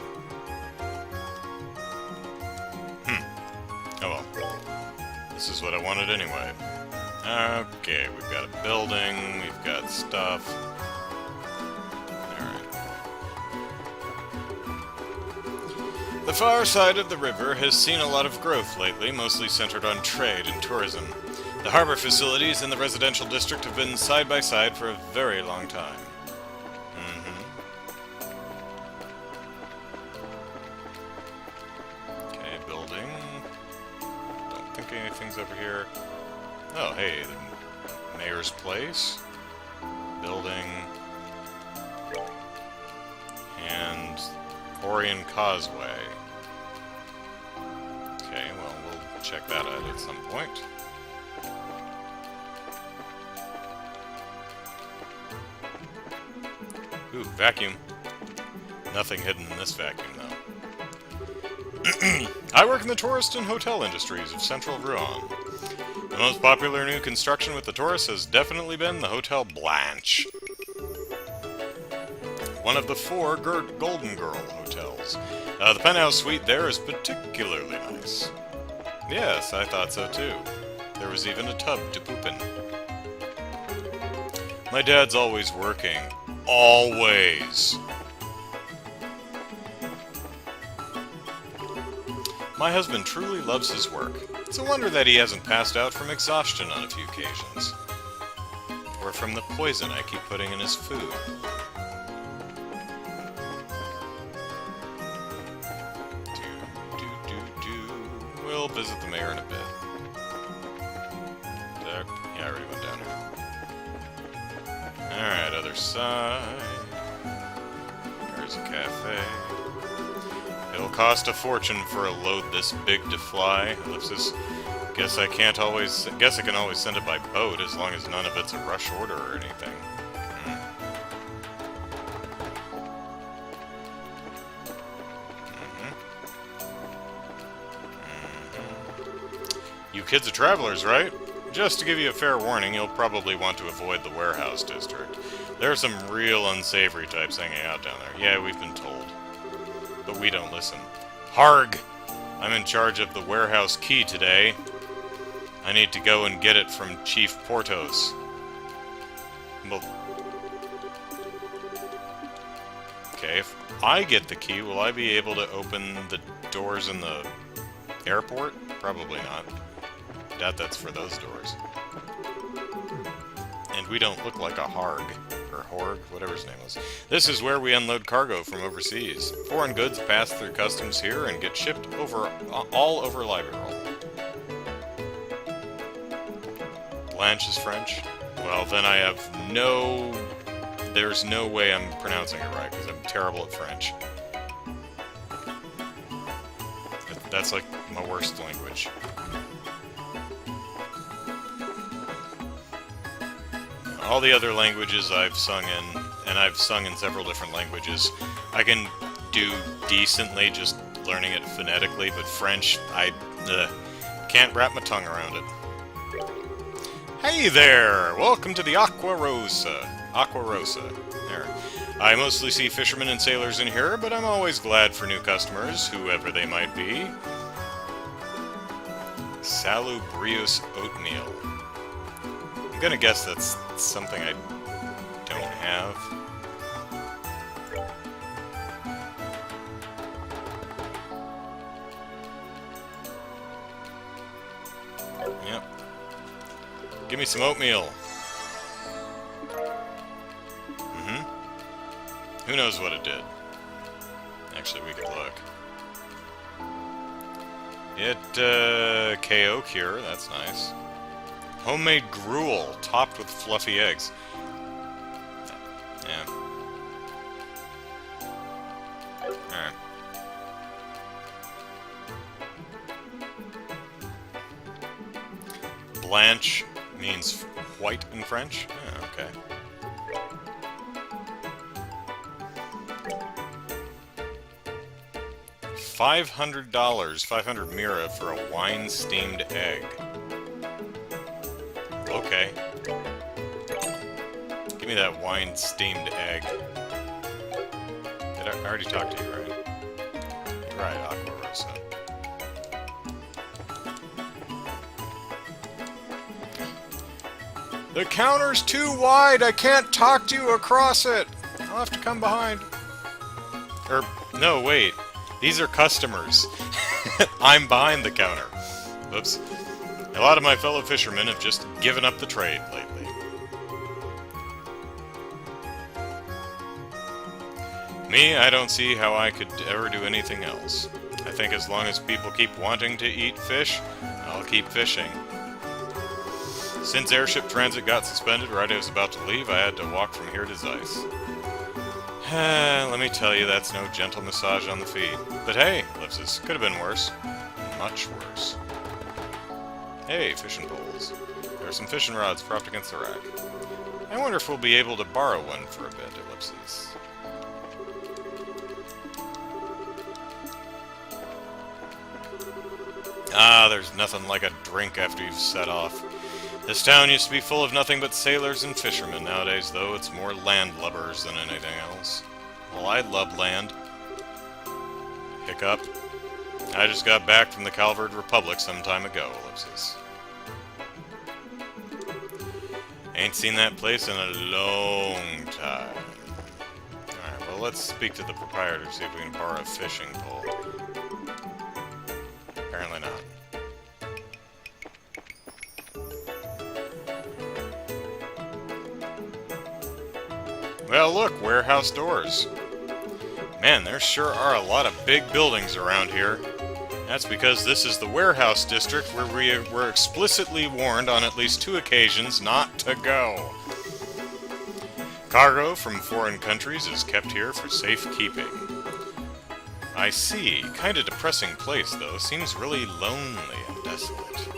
Oh well. This is what I wanted anyway. Okay, we've got a building, we've got stuff. Alright. The far side of the river has seen a lot of growth lately, mostly centered on trade and tourism. The harbor facilities in the residential district have been side by side for a very long time. Okay, building. Don't think anything's over here. Oh, hey, the mayor's place. Building. And Orion Causeway. Okay, well, we'll check that out at some point. Ooh, vacuum. Nothing hidden in this vacuum, though. I work in the tourist and hotel industries of Central Rouen. The most popular new construction with the tourists has definitely been the Hotel Blanche. One of the 4 Golden Girl hotels. The penthouse suite there is particularly nice. Yes, I thought so too. There was even a tub to poop in. My dad's always working. Always. My husband truly loves his work. It's a wonder that he hasn't passed out from exhaustion on a few occasions. Or from the poison I keep putting in his food. We'll visit the mayor in a bit. Yeah, I already went down here. Alright, other side. There's a cafe. It'll cost a fortune for a load this big to fly. Ellipsis. Guess I can always send it by boat as long as none of it's a rush order or anything. You kids are travelers, right? Just to give you a fair warning, you'll probably want to avoid the warehouse district. There are some real unsavory types hanging out down there. Yeah, we've been told. But we don't listen. Harg! I'm in charge of the warehouse key today. I need to go and get it from Chief Portos. Well, okay, if I get the key, will I be able to open the doors in the airport? Probably not. Doubt that's for those doors. And we don't look like a Harg. Or Horg, whatever his name was. This is where we unload cargo from overseas. Foreign goods pass through customs here and get shipped all over Liberal. Blanche is French? Well, then I have there's no way I'm pronouncing it right, because I'm terrible at French. That's like my worst language. All the other languages I've sung in, and I've sung in several different languages, I can do decently just learning it phonetically, but French, I can't wrap my tongue around it. Hey there! Welcome to the Aqua Rosa. There. I mostly see fishermen and sailors in here, but I'm always glad for new customers, whoever they might be. Salubrious oatmeal. I'm gonna guess that's something I don't have. Yep. Give me some oatmeal. Who knows what it did? Actually, we could look. It, KO cure, that's nice. Homemade gruel, topped with fluffy eggs. Yeah. Alright. Blanche means white in French? Oh, okay. $500, 500 mira for a wine-steamed egg. Okay. Give me that wine-steamed egg. Did I already talk to you, right? You're right, Aqua Rosa. The counter's too wide! I can't talk to you across it! I'll have to come behind. No, wait. These are customers. I'm behind the counter. Oops. A lot of my fellow fishermen have just given up the trade lately. Me, I don't see how I could ever do anything else. I think as long as people keep wanting to eat fish, I'll keep fishing. Since airship transit got suspended right as I was about to leave, I had to walk from here to Zeiss. Let me tell you, that's no gentle massage on the feet. But hey, Ellipsis, could have been worse. Much worse. Hey, fishing poles. There are some fishing rods propped against the rack. I wonder if we'll be able to borrow one for a bit, Ellipsis. Ah, there's nothing like a drink after you've set off. This town used to be full of nothing but sailors and fishermen. Nowadays, though, it's more landlubbers than anything else. Well, I love land. Hiccup. I just got back from the Calvard Republic some time ago, Ellipsis. Ain't seen that place in a long time. Alright, well, let's speak to the proprietor, see if we can borrow a fishing pole. Apparently not. Well, look, warehouse doors. Man, there sure are a lot of big buildings around here. That's because this is the warehouse district where we were explicitly warned on at least 2 occasions not to go. Cargo from foreign countries is kept here for safekeeping. I see. Kinda depressing place, though. Seems really lonely and desolate.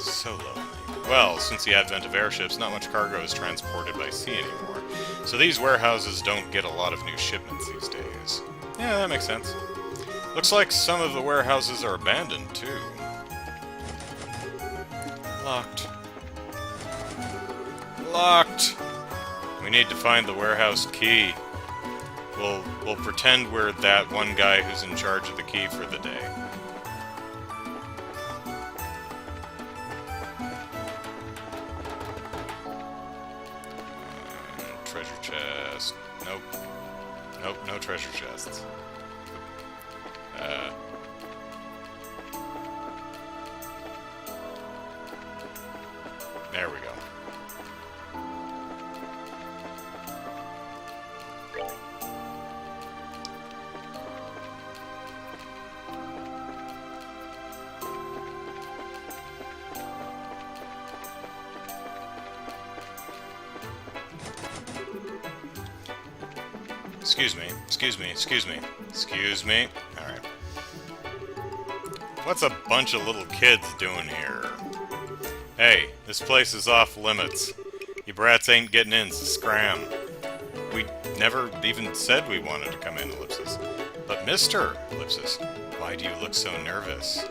So lonely. Well, since the advent of airships, not much cargo is transported by sea anymore. So these warehouses don't get a lot of new shipments these days. Yeah, that makes sense. Looks like some of the warehouses are abandoned, too. Locked. Locked! We need to find the warehouse key. We'll pretend we're that one guy who's in charge of the key for the day. Treasure chest. Nope. Nope, no treasure chests. There we go. Excuse me, excuse me, excuse me, excuse me. Alright. What's a bunch of little kids doing here? Hey, this place is off limits. You brats ain't getting in, so scram. We never even said we wanted to come in, Ellipsis. But Mr. Ellipsis, why do you look so nervous?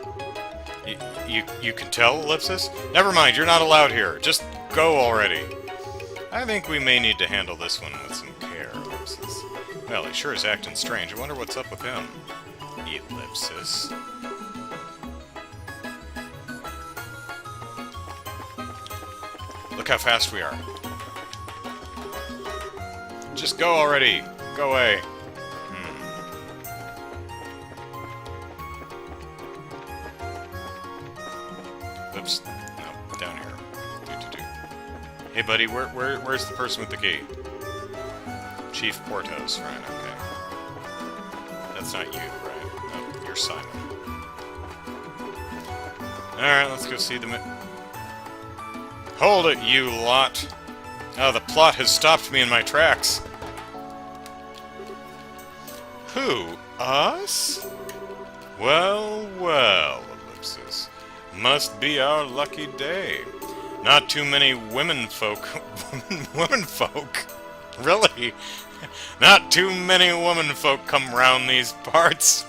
You can tell, Ellipsis? Never mind, you're not allowed here. Just go already. I think we may need to handle this one with some care, Ellipsis. Well, he sure is acting strange. I wonder what's up with him. Ellipsis. Look how fast we are. Just go already. Go away. Oops. No, down here. Do. Hey, buddy, where's the person with the key? Chief Portos, right, okay. That's not you, right? No, you're Simon. Alright, let's go see the Hold it, you lot! Oh, the plot has stopped me in my tracks. Who? Us? Well, well, Ellipsis. Must be our lucky day. Not too many women folk... women folk? Really? Not too many women folk come round these parts.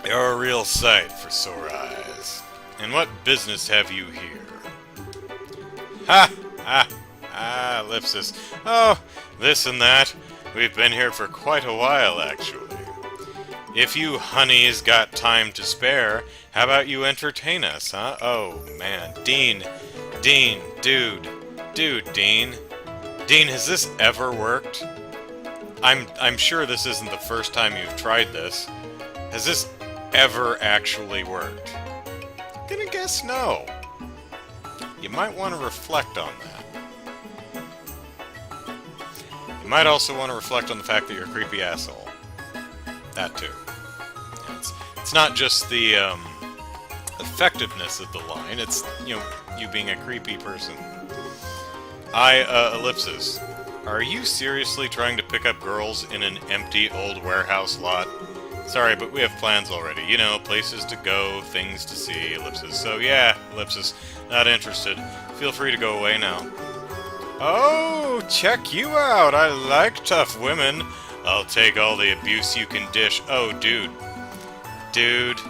You're a real sight for sore eyes. And what business have you here? Ha! Ha! Ah, Ellipsis. Oh, this and that. We've been here for quite a while, actually. If you honeys got time to spare, how about you entertain us, huh? Oh, man. Dean, dude, Dean. Dean, has this ever worked? I'm sure this isn't the first time you've tried this. Has this ever actually worked? I'm gonna guess no. You might want to reflect on that. You might also want to reflect on the fact that you're a creepy asshole. That too. It's not just the effectiveness of the line, it's, you know, you being a creepy person. Ellipsis. Are you seriously trying to pick up girls in an empty old warehouse lot? Sorry, but we have plans already. You know, places to go, things to see, Ellipsis. So yeah, Ellipsis, not interested. Feel free to go away now. Oh, check you out. I like tough women. I'll take all the abuse you can dish. Oh, dude. Dude.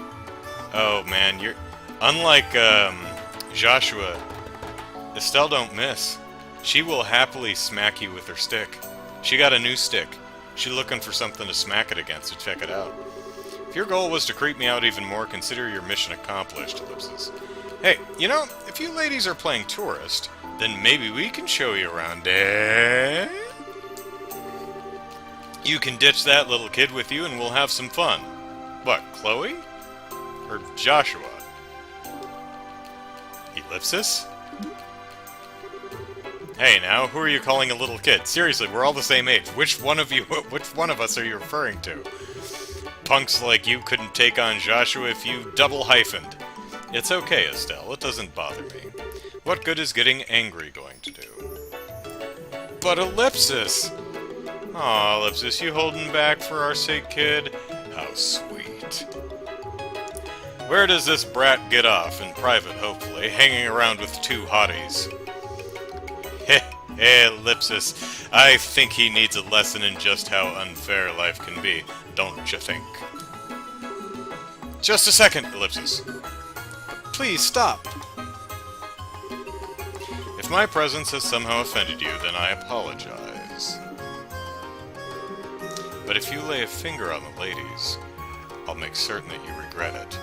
Oh, man, you're... Unlike, Joshua, Estelle don't miss. She will happily smack you with her stick. She got a new stick. She's looking for something to smack it against, so check it out. If your goal was to creep me out even more, consider your mission accomplished, Ellipsis. Hey, you know, if you ladies are playing tourist, then maybe we can show you around, eh? You can ditch that little kid with you and we'll have some fun. What, Kloe? Or Joshua? Ellipsis? Hey now, who are you calling a little kid? Seriously, we're all the same age. Which one of us are you referring to? Punks like you couldn't take on Joshua if you double-hyphened. It's okay, Estelle. It doesn't bother me. What good is getting angry going to do? But Ellipsis! Aw, Ellipsis, you holding back for our sake, kid? How sweet. Where does this brat get off? In private, hopefully, hanging around with two hotties. Hey, Ellipsis, I think he needs a lesson in just how unfair life can be, don't you think? Just a second, Ellipsis. Please stop. If my presence has somehow offended you, then I apologize. But if you lay a finger on the ladies, I'll make certain that you regret it.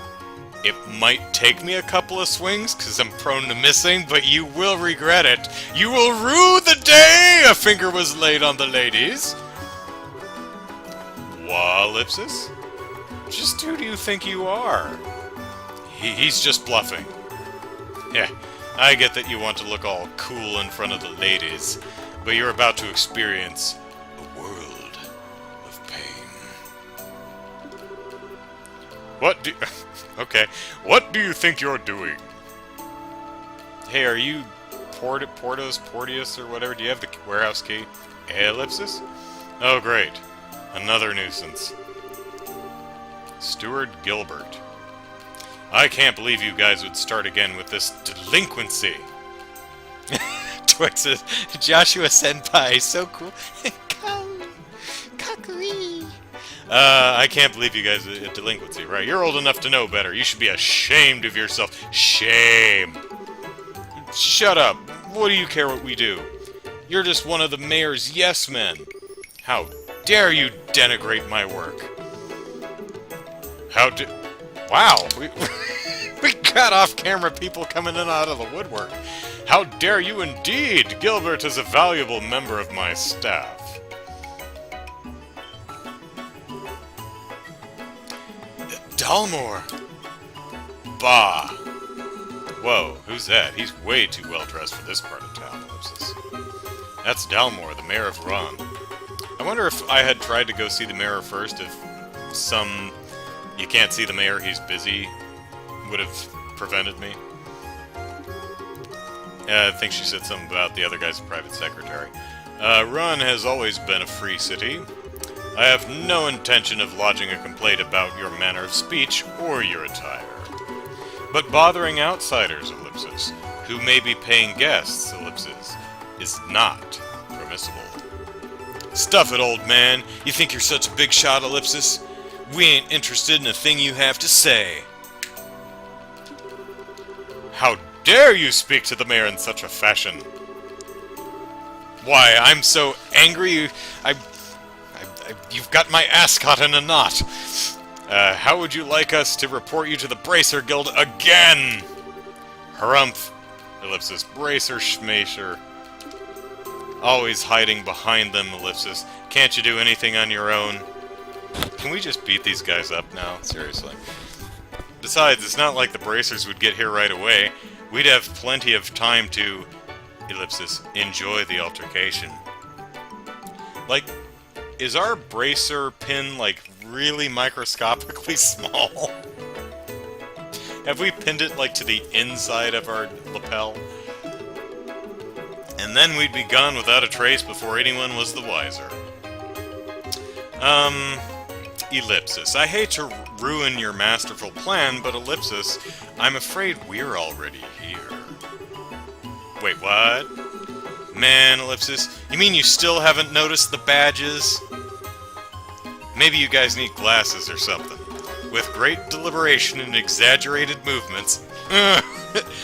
It might take me a couple of swings, because I'm prone to missing, but you will regret it. You will rue the day a finger was laid on the ladies. Wah, Ellipsis? Just who do you think you are? He's just bluffing. Yeah, I get that you want to look all cool in front of the ladies, but you're about to experience a world of pain. What do... Okay, what do you think you're doing? Hey, are you Porteous, or whatever? Do you have the warehouse key? Ellipsis? Oh, great. Another nuisance. Steward Gilbert. I can't believe you guys would start again with this delinquency. Twix says, Joshua Senpai, so cool. Kakui. I can't believe you guys are delinquency, right? You're old enough to know better. You should be ashamed of yourself. Shame. Shut up. What do you care what we do? You're just one of the mayor's yes men. How dare you denigrate my work? Wow. We got off-camera people coming in out of the woodwork. How dare you indeed! Gilbert is a valuable member of my staff. Dalmor! Bah! Whoa, who's that? He's way too well-dressed for this part of town, Ellipsis. That's Dalmor, the mayor of Ron. I wonder if I had tried to go see the mayor first, if some... You can't see the mayor, he's busy, would have prevented me. I think she said something about the other guy's private secretary. Ron has always been a free city. I have no intention of lodging a complaint about your manner of speech or your attire. But bothering outsiders, Ellipsis, who may be paying guests, Ellipsis, is not permissible. Stuff it, old man. You think you're such a big shot, Ellipsis? We ain't interested in a thing you have to say. How dare you speak to the mayor in such a fashion? Why, I'm so angry, you've got my ass caught in a knot. How would you like us to report you to the Bracer Guild again? Harumph. Ellipsis. Bracer Schmacer. Always hiding behind them, Ellipsis. Can't you do anything on your own? Can we just beat these guys up now? Seriously. Besides, it's not like the Bracers would get here right away. We'd have plenty of time to, ellipsis, enjoy the altercation. Like, is our Bracer pin, like, really microscopically small? Have we pinned it, like, to the inside of our lapel? And then we'd be gone without a trace before anyone was the wiser. Ellipsis. I hate to ruin your masterful plan, but Ellipsis, I'm afraid we're already here. Wait, what? Man, Ellipsis, you mean you still haven't noticed the badges? Maybe you guys need glasses or something. With great deliberation and exaggerated movements,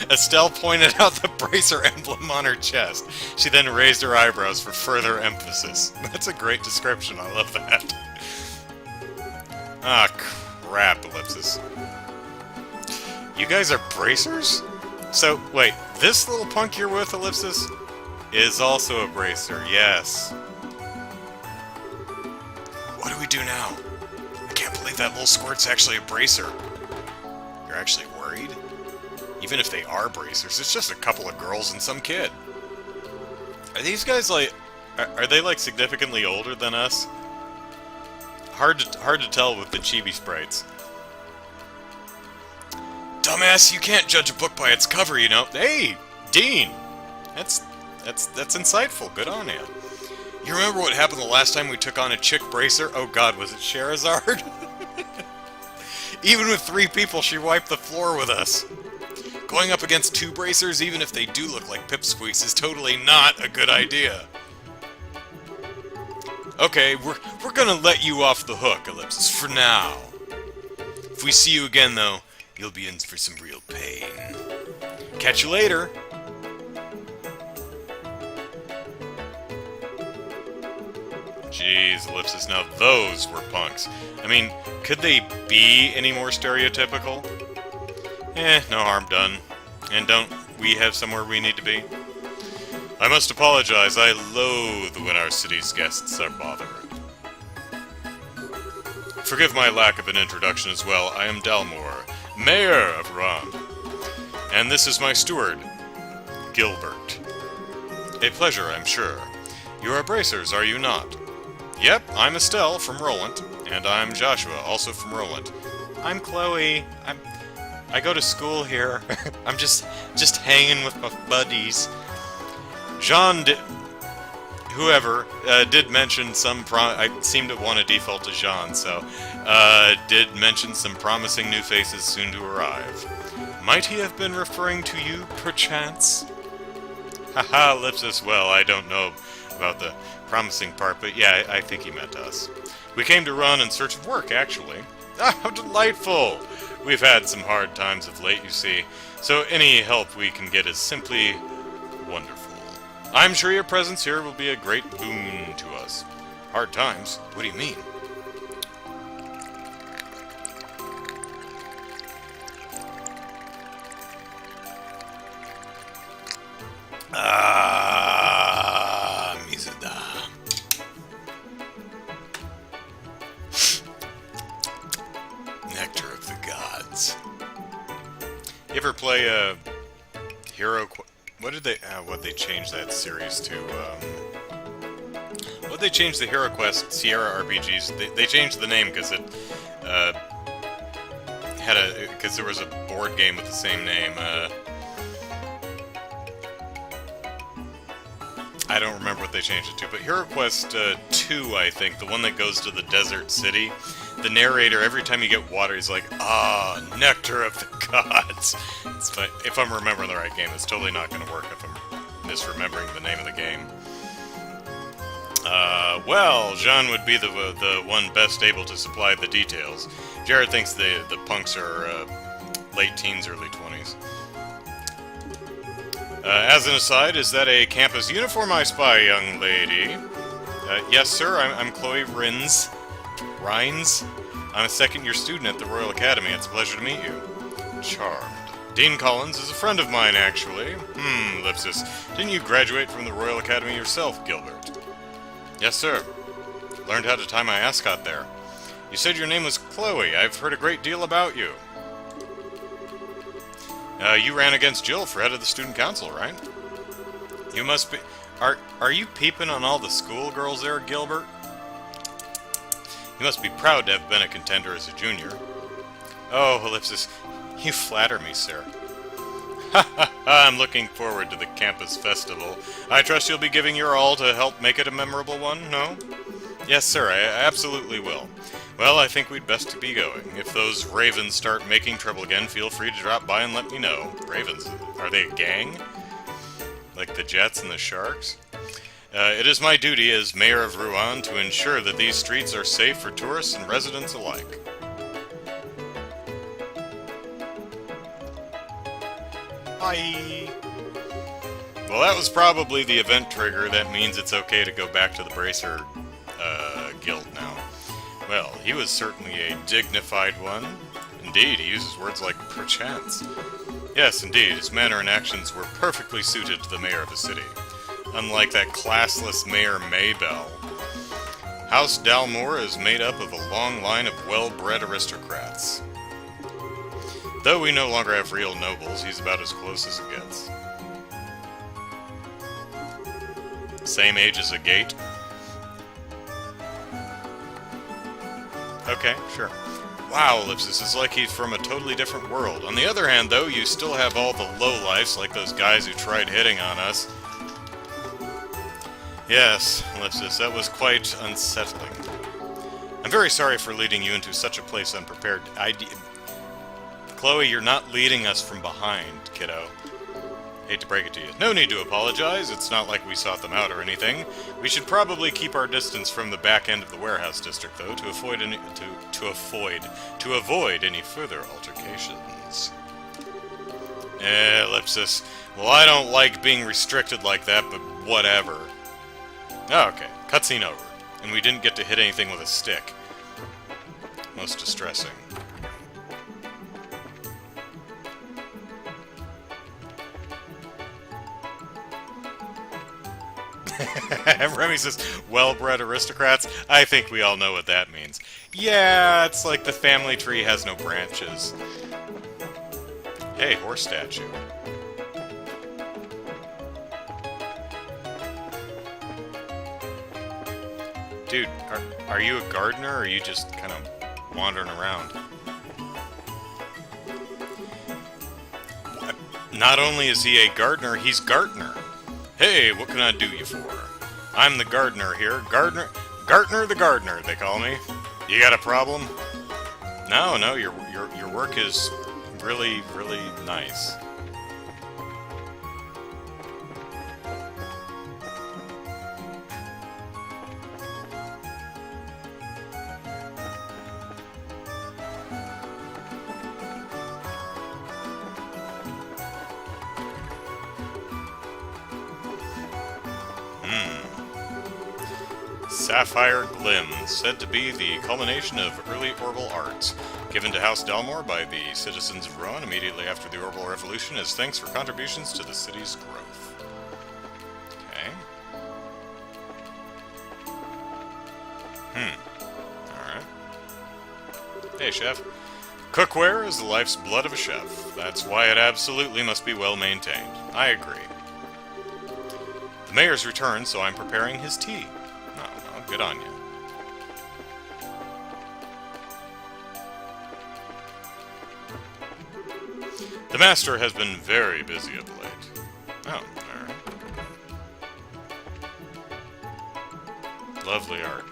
Estelle pointed out the Bracer emblem on her chest. She then raised her eyebrows for further emphasis. That's a great description, I love that. Ah, crap, Ellipsis. You guys are Bracers? So, wait, this little punk you're with, Ellipsis, is also a Bracer, yes. What do we do now? I can't believe that little squirt's actually a Bracer. You're actually worried? Even if they are Bracers, it's just a couple of girls and some kid. Are these guys, like... Are they, like, significantly older than us? Hard to tell with the chibi sprites. Dumbass, you can't judge a book by its cover, you know. Hey, Dean! That's insightful. Good on you. You remember what happened the last time we took on a chick Bracer? Oh god, was it Scheherazade? Even with 3 people, she wiped the floor with us. Going up against 2 Bracers, even if they do look like pipsqueaks, is totally not a good idea. Okay, we're gonna let you off the hook, Ellipsis, for now. If we see you again, though, you'll be in for some real pain. Catch you later! Jeez, Ellipsis, now those were punks. I mean, could they be any more stereotypical? No harm done. And don't we have somewhere we need to be? I must apologize, I loathe when our city's guests are bothered. Forgive my lack of an introduction as well. I am Dalmor, Mayor of Ron. And this is my steward, Gilbert. A pleasure, I'm sure. You are Bracers, are you not? Yep, I'm Estelle from Roland, and I'm Joshua, also from Roland. I'm Kloe. I go to school here. I'm just hanging with my buddies. Jean did... Whoever did mention some I seem to want to default to Jean, so... did mention some promising new faces soon to arrive. Might he have been referring to you, perchance? Haha, Ellipsis, well, I don't know about the promising part, but yeah, I think he meant us. We came to Run in search of work, actually. Ah, how delightful! We've had some hard times of late, you see, so any help we can get is simply wonderful. I'm sure your presence here will be a great boon to us. Hard times? What do you mean? Mizada. Nectar of the Gods. You ever play a Hero... What did they change that series to? What they changed the Hero Quest Sierra RPGs? They changed the name because it because there was a board game with the same name. I don't remember what they changed it to, but Hero Quest 2, I think, the one that goes to the desert city. The narrator, every time you get water, he's like, "Ah, nectar of the gods." If I'm remembering the right game, it's totally not going to work if I'm misremembering the name of the game. Well, Jean would be the one best able to supply the details. Jared thinks the punks are late teens, early 20s. As an aside, is that a campus uniform I spy, young lady? Yes, sir, I'm Kloe Rhines. I'm a second-year student at the Royal Academy. It's a pleasure to meet you. Charmed. Dean Collins is a friend of mine, actually. Ellipsis. Didn't you graduate from the Royal Academy yourself, Gilbert? Yes, sir. Learned how to tie my ascot there. You said your name was Kloe. I've heard a great deal about you. You ran against Jill for head of the student council, right? You must be... Are you peeping on all the schoolgirls there, Gilbert? You must be proud to have been a contender as a junior. Oh, Ellipsis, you flatter me, sir. I'm looking forward to the campus festival. I trust you'll be giving your all to help make it a memorable one, no? Yes, sir, I absolutely will. Well, I think we'd best be going. If those ravens start making trouble again, feel free to drop by and let me know. Ravens? Are they a gang? Like the Jets and the Sharks? It is my duty as Mayor of Rouen to ensure that these streets are safe for tourists and residents alike. Hi! Well, that was probably the event trigger. That means it's okay to go back to the Bracer Guild now. Well, he was certainly a dignified one. Indeed, he uses words like perchance. Yes, indeed, his manner and actions were perfectly suited to the mayor of a city. Unlike that classless Mayor Maybell. House Dalmore is made up of a long line of well-bred aristocrats. Though we no longer have real nobles, he's about as close as it gets. Same age as a gate? Okay, sure. Wow, Ellipsis, it's like he's from a totally different world. On the other hand, though, you still have all the lowlifes, like those guys who tried hitting on us. Yes, Ellipsis, that was quite unsettling. I'm very sorry for leading you into such a place unprepared. Kloe, you're not leading us from behind, kiddo. Hate to break it to you. No need to apologize. It's not like we sought them out or anything. We should probably keep our distance from the back end of the warehouse district, though, to avoid any further altercations. Ellipsis. Well, I don't like being restricted like that, but whatever. Oh, okay. Cutscene over. And we didn't get to hit anything with a stick. Most distressing. Remy says, well-bred aristocrats? I think we all know what that means. Yeah, it's like the family tree has no branches. Hey, horse statue. Dude, are you a gardener, or are you just kind of wandering around? Not only is he a gardener, he's Gartner. Hey, what can I do you for? I'm the gardener here. Gartner the gardener, they call me. You got a problem? No, your work is really, really nice. Sapphire Glim, said to be the culmination of early Orbital arts, given to House Dalmore by the citizens of Rouen immediately after the Orbital Revolution as thanks for contributions to the city's growth. Okay. Alright. Hey, chef. Cookware is the life's blood of a chef. That's why it absolutely must be well maintained. I agree. The mayor's returned, so I'm preparing his tea. Good on you. The master has been very busy of late. Oh, alright. Lovely art.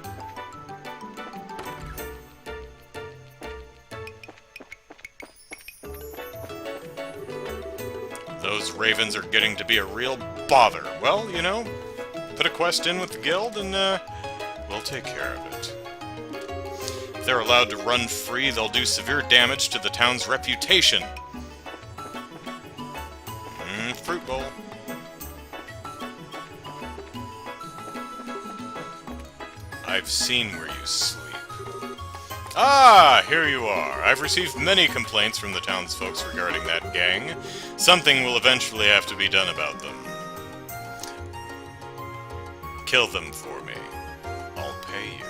Those ravens are getting to be a real bother. Well, you know, put a quest in with the guild, and we'll take care of it. If they're allowed to run free, they'll do severe damage to the town's reputation. Fruit bowl. I've seen where you sleep. Ah, here you are. I've received many complaints from the townsfolk regarding that gang. Something will eventually have to be done about them. Kill them for me. I'll pay you.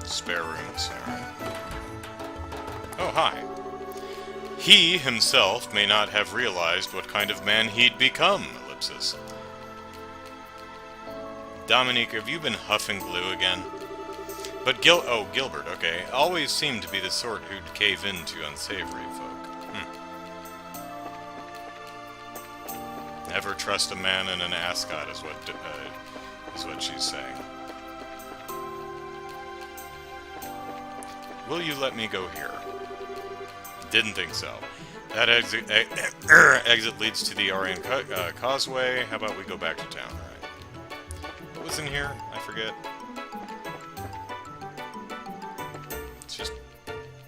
Spare rooms, alright. Oh, hi. He himself may not have realized what kind of man he'd become, ellipsis. Dominique, have you been huffing glue again? But Gilbert, okay. Always seemed to be the sort who'd cave in to unsavory folk. Never trust a man and an ascot is what she's saying. Will you let me go here? Didn't think so. That exit leads to the Orion Causeway. How about we go back to town, alright? What was in here? I forget. It's just...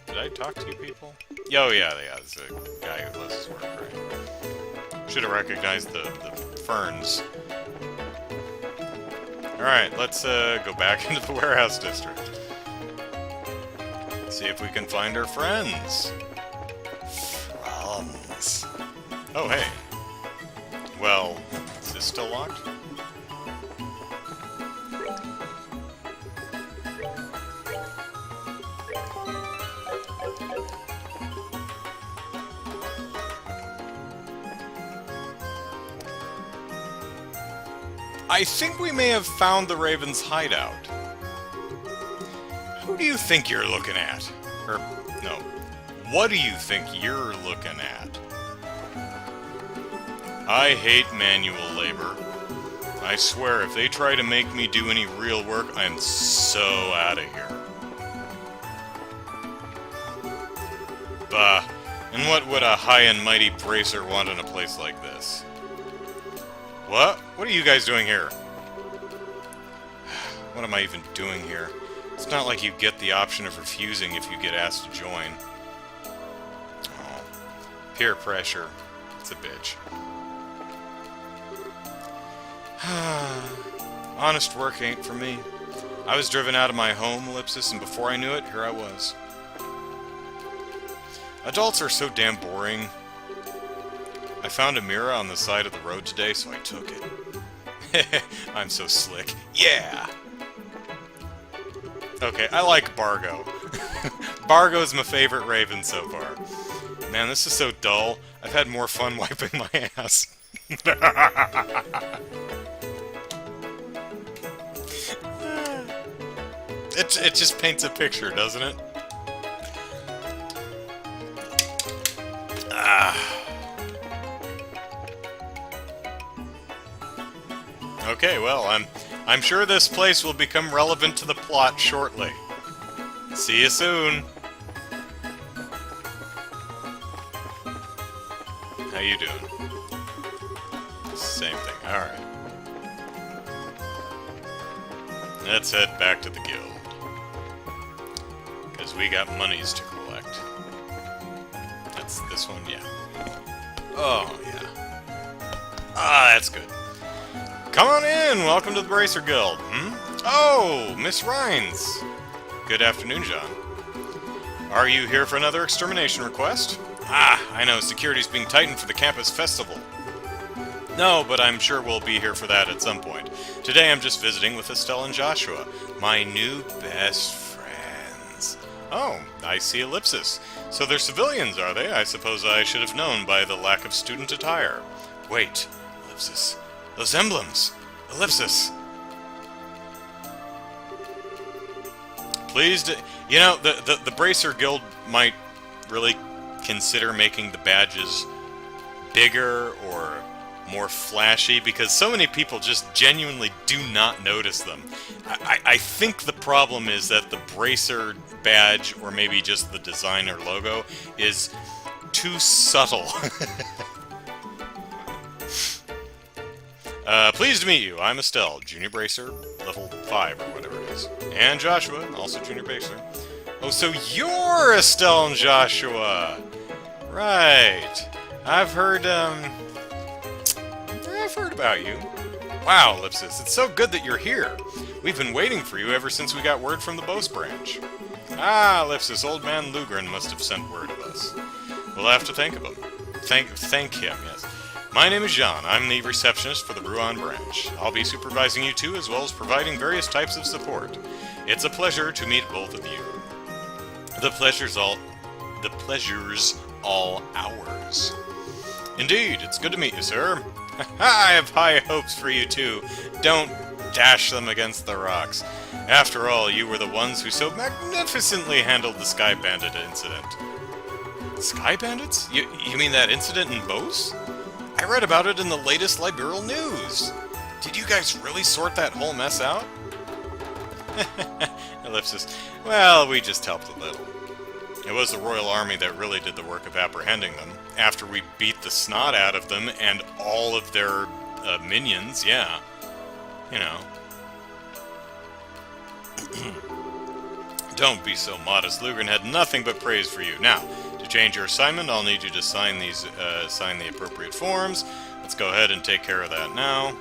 Did I talk to you people? Oh, yeah, it's the guy who does his work, right? Should have recognized the ferns. Alright, let's go back into the warehouse district. See if we can find our friends. Friends. Oh, hey. Well, is this still locked? I think we may have found the Raven's hideout. Who do you think you're looking at? Or, no. What do you think you're looking at? I hate manual labor. I swear, if they try to make me do any real work, I'm so out of here. Bah, and what would a high and mighty bracer want in a place like this? What? What are you guys doing here? What am I even doing here? It's not like you get the option of refusing if you get asked to join. Oh, peer pressure. It's a bitch. Honest work ain't for me. I was driven out of my home, ellipsis, and before I knew it, here I was. Adults are so damn boring. I found a mirror on the side of the road today, so I took it. I'm so slick. Yeah! Okay, I like Bargo. Bargo's my favorite Raven so far. Man, this is so dull. I've had more fun wiping my ass. It just paints a picture, doesn't it? Okay, well, I'm sure this place will become relevant to the plot shortly. See you soon. How you doing? Same thing. Alright. Let's head back to the guild. Because we got monies to collect. That's this one, yeah. Oh, yeah. Ah, that's good. Come on in! Welcome to the Bracer Guild. Oh, Miss Rhines. Good afternoon, John. Are you here for another extermination request? Ah, I know. Security's being tightened for the campus festival. No, but I'm sure we'll be here for that at some point. Today I'm just visiting with Estelle and Joshua, my new best friends. Oh, I see ellipsis. So they're civilians, are they? I suppose I should have known by the lack of student attire. Wait, ellipsis. Those emblems! Ellipsis! Please, you know, the Bracer Guild might really consider making the badges bigger or more flashy, because so many people just genuinely do not notice them. I think the problem is that the Bracer badge, or maybe just the design or logo, is too subtle. Pleased to meet you. I'm Estelle, Junior Bracer, level 5 or whatever it is. And Joshua, also Junior Bracer. Oh, so you're Estelle and Joshua! Right. I've heard about you. Wow, Ellipsis, it's so good that you're here. We've been waiting for you ever since we got word from the Bose branch. Ah, Ellipsis, old man Lugren must have sent word of us. We'll have to thank him. Thank him, yes. My name is Jean. I'm the receptionist for the Rouen branch. I'll be supervising you two, as well as providing various types of support. It's a pleasure to meet both of you. The pleasure's all ours. Indeed, it's good to meet you, sir. I have high hopes for you too. Don't dash them against the rocks. After all, you were the ones who so magnificently handled the Sky Bandit incident. Sky Bandits? You mean that incident in Bose? I read about it in the latest Liberal news. Did you guys really sort that whole mess out? Ellipsis. Well, we just helped a little. It was the Royal Army that really did the work of apprehending them. After we beat the snot out of them and all of their minions, yeah. You know. Don't be so modest. Lugren had nothing but praise for you. Now, to change your assignment, I'll need you to sign the appropriate forms. Let's go ahead and take care of that now.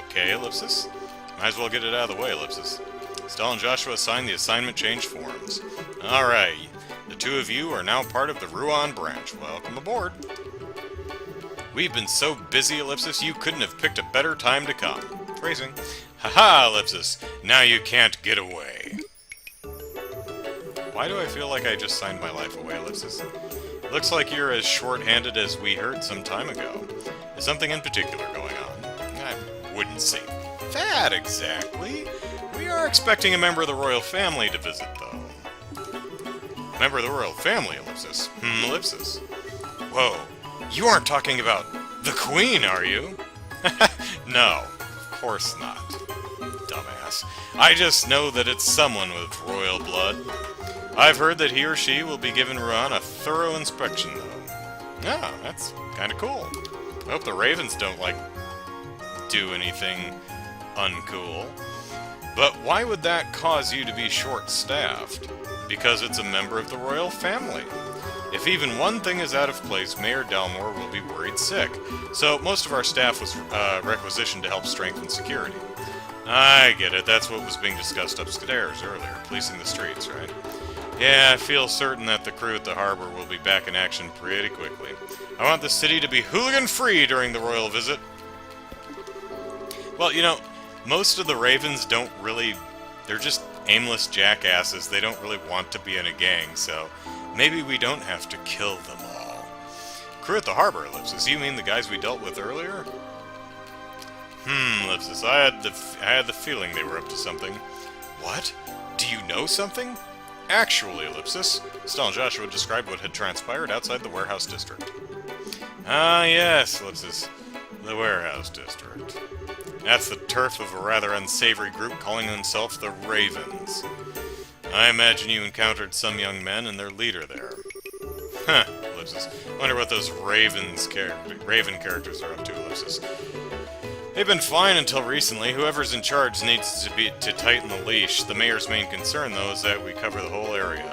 Okay, Ellipsis. Might as well get it out of the way, Ellipsis. Estelle and Joshua signed the assignment change forms. Alright, the two of you are now part of the Rouen branch. Welcome aboard. We've been so busy, Ellipsis, you couldn't have picked a better time to come. Phrasing. Haha, Ellipsis, now you can't get away. Why do I feel like I just signed my life away, Ellipsis? Looks like you're as short-handed as we heard some time ago. Is something in particular going on? I wouldn't say that exactly. We are expecting a member of the royal family to visit, though. Member of the royal family, Ellipsis? Ellipsis. Whoa, you aren't talking about the Queen, are you? No, of course not. Dumbass. I just know that it's someone with royal blood. I've heard that he or she will be giving Rouen a thorough inspection, though. Yeah, that's kind of cool. I hope the Ravens don't, do anything uncool. But why would that cause you to be short-staffed? Because it's a member of the royal family. If even one thing is out of place, Mayor Dalmore will be worried sick. So most of our staff was requisitioned to help strengthen security. I get it. That's what was being discussed upstairs earlier, policing the streets, right? Yeah, I feel certain that the crew at the harbor will be back in action pretty quickly. I want the city to be hooligan-free during the royal visit. Well, you know, most of the Ravens don't really... They're just aimless jackasses. They don't really want to be in a gang, so maybe we don't have to kill them all. Crew at the harbor, Ellipsis. You mean the guys we dealt with earlier? Ellipsis. I had the feeling they were up to something. What? Do you know something? Actually, Ellipsis, Estelle and Joshua described what had transpired outside the warehouse district. Ah, yes, Ellipsis. The warehouse district. That's the turf of a rather unsavory group calling themselves the Ravens. I imagine you encountered some young men and their leader there. Huh, Ellipsis. Wonder what those Raven characters are up to, Ellipsis. They've been fine until recently. Whoever's in charge needs to tighten the leash. The mayor's main concern, though, is that we cover the whole area.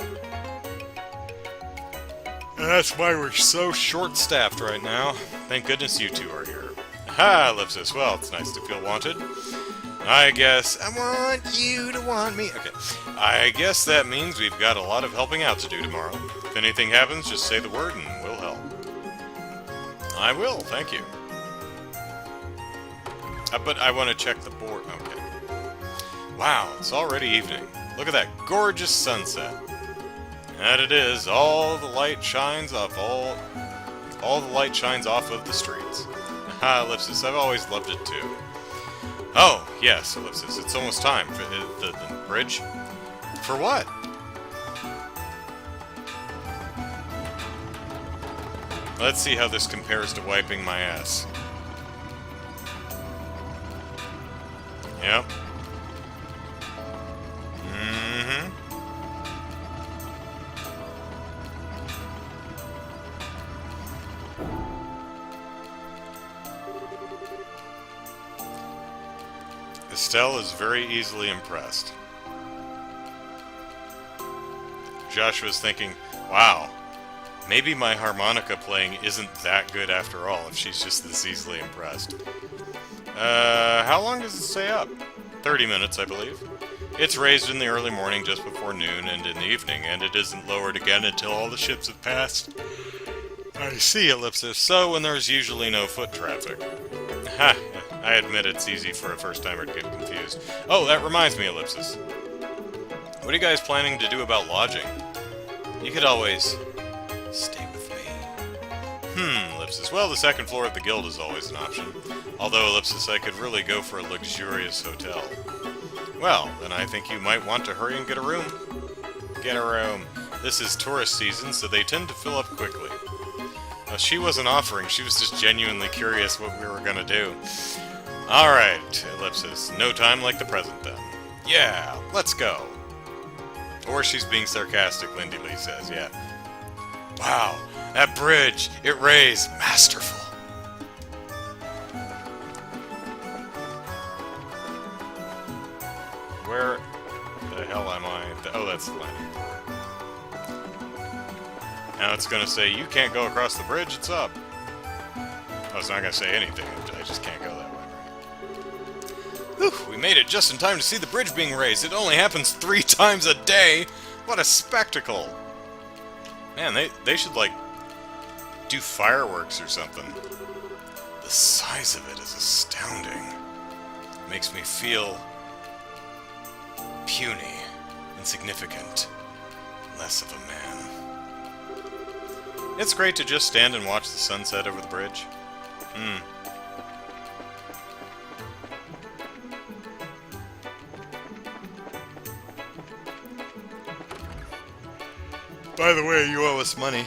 And that's why we're so short-staffed right now. Thank goodness you two are here. Ha, Ellipsis. Well, it's nice to feel wanted. I guess I want you to want me. Okay. I guess that means we've got a lot of helping out to do tomorrow. If anything happens, just say the word and we'll help. I will, thank you. But I want to check the board. Okay. Wow, it's already evening. Look at that gorgeous sunset. That it is. All the light shines off all the light shines off of the streets. Ah, Ellipsis, I've always loved it too. Oh, yes, Ellipsis, it's almost time for the bridge. For what? Let's see how this compares to wiping my ass. Yep. Mm-hmm. Estelle is very easily impressed. Joshua's thinking, wow, maybe my harmonica playing isn't that good after all if she's just this easily impressed. How long does it stay up? 30 minutes, I believe. It's raised in the early morning just before noon and in the evening, and it isn't lowered again until all the ships have passed. I see, Ellipsis. So when there's usually no foot traffic. Ha! I admit it's easy for a first-timer to get confused. Oh, that reminds me, Ellipsis. What are you guys planning to do about lodging? You could always stay with me. Ellipsis. Well, the second floor of the guild is always an option. Although, Ellipsis, I could really go for a luxurious hotel. Well, then I think you might want to hurry and get a room. Get a room. This is tourist season, so they tend to fill up quickly. Now, she wasn't offering, she was just genuinely curious what we were gonna do. Alright, Ellipsis. No time like the present, then. Yeah, let's go. Or she's being sarcastic, Lindy Lee says, yeah. Wow, that bridge, it raised, masterful. Where the hell am I? Oh, that's the landing. Now it's gonna say, you can't go across the bridge, it's up. Oh, it's not gonna say anything, I just can't go that way. Whew, we made it just in time to see the bridge being raised. It only happens 3 times a day. What a spectacle. Man, they should, like, do fireworks or something. The size of it is astounding. It makes me feel puny, insignificant, less of a man. It's great to just stand and watch the sunset over the bridge. By the way, you owe us money.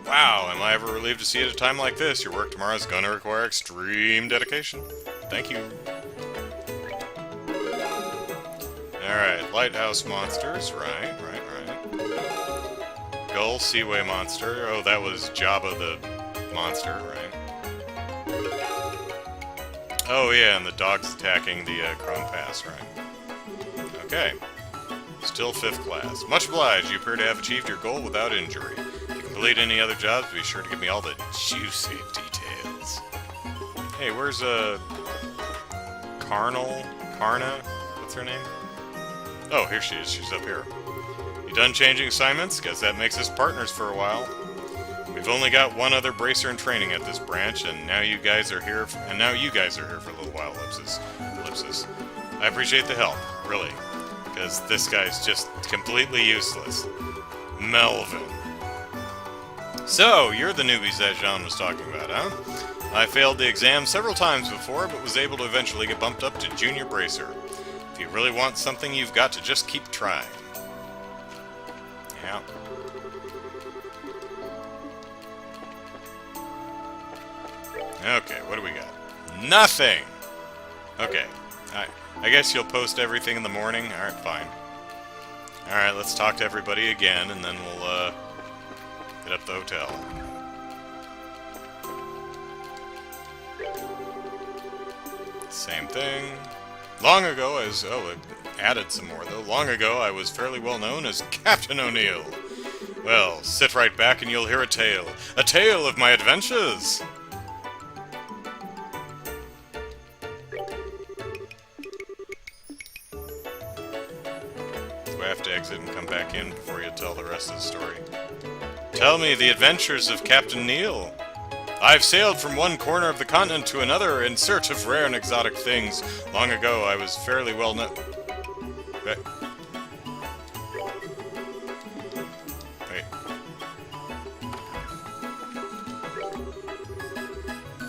Wow, am I ever relieved to see it at a time like this. Your work tomorrow is gonna require extreme dedication. Thank you. Alright, lighthouse monsters. Right. Gull, seaway monster. Oh, that was Jabba the monster, right? Oh yeah, and the dog's attacking the Chrome Pass, right? Okay. Still 5th class. Much obliged, you appear to have achieved your goal without injury. If you complete any other jobs, be sure to give me all the juicy details. Hey, where's Karna? What's her name? Oh, here she is. She's up here. You done changing assignments? Guess that makes us partners for a while. We've only got one other bracer in training at this branch, and now you guys are here. For a little while, Ellipsis. I appreciate the help, really, because this guy's just completely useless. Melvin. So, you're the newbies that Jean was talking about, huh? I failed the exam several times before, but was able to eventually get bumped up to junior bracer. If you really want something, you've got to just keep trying. Yeah. Okay, what do we got? Nothing! Okay. I guess you'll post everything in the morning? Alright, fine. Alright, let's talk to everybody again, and then we'll, hit up the hotel. Same thing. Long ago, it added some more, though. Long ago, I was fairly well known as Captain O'Neill. Well, sit right back and you'll hear a tale. A tale of my adventures! Do I have to exit and come back in before you tell the rest of the story? Tell me the adventures of Captain Neal. I've sailed from one corner of the continent to another in search of rare and exotic things. Long ago, I was fairly well known... Wait.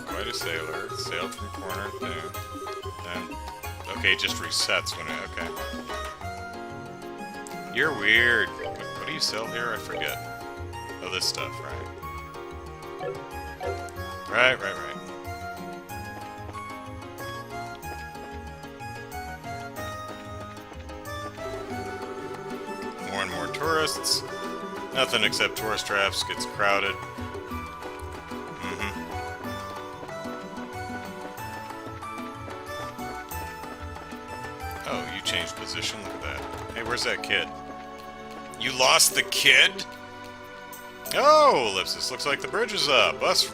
Quite a sailor. Sailed from corner to... Then... Okay, it just resets when it... Okay. You're weird. What do you sell here? I forget. Oh, this stuff, right. Right. and more tourists. Nothing except tourist traps. Gets crowded. Oh, you changed position. Look at that. Hey, where's that kid? You lost the kid? Oh, Ellipsis, looks like the bridge is up. Us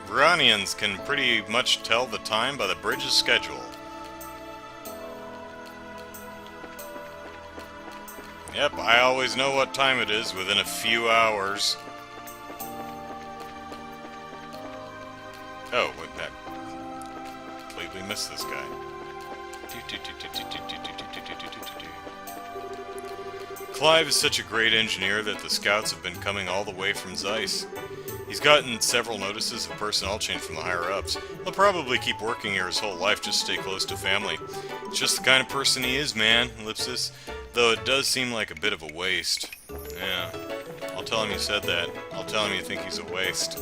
Ranians can pretty much tell the time by the bridge's schedule. Yep, I always know what time it is within a few hours. Oh, wait, that completely missed this guy. Clive is such a great engineer that the scouts have been coming all the way from Zeiss. He's gotten several notices of personnel change from the higher-ups. He'll probably keep working here his whole life just to stay close to family. It's just the kind of person he is, man, Ellipsis. Though it does seem like a bit of a waste. Yeah, I'll tell him you said that. I'll tell him you think he's a waste.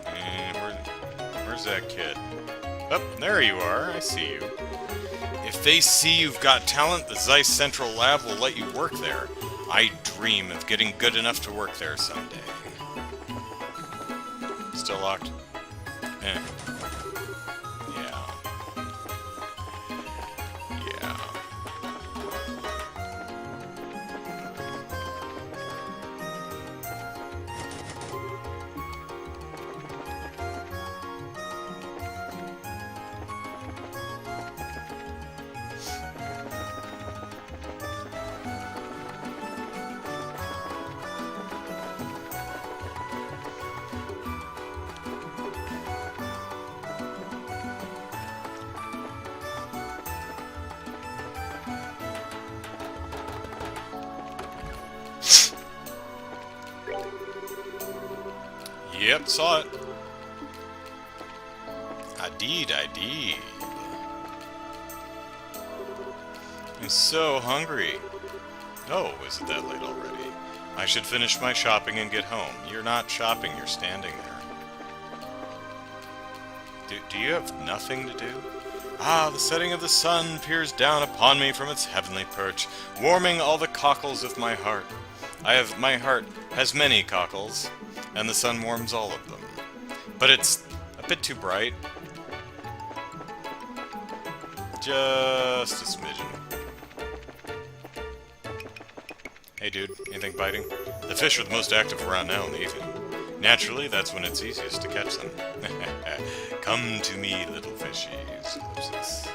And where's that kid? Oh, there you are. I see you. If they see you've got talent, the Zeiss Central Lab will let you work there. I dream of getting good enough to work there someday. Still locked? Eh. Yeah. Yeah. Yep, saw it. I did. I'm so hungry. Oh, is it that late already? I should finish my shopping and get home. You're not shopping, you're standing there. Do you have nothing to do? Ah, the setting of the sun peers down upon me from its heavenly perch, warming all the cockles of my heart. My heart has many cockles, and the sun warms all of them. But it's a bit too bright. Just a smidgen. Hey dude, anything biting? The fish are the most active around now in the evening. Naturally, that's when it's easiest to catch them. Come to me, little fishies. Ellipsis.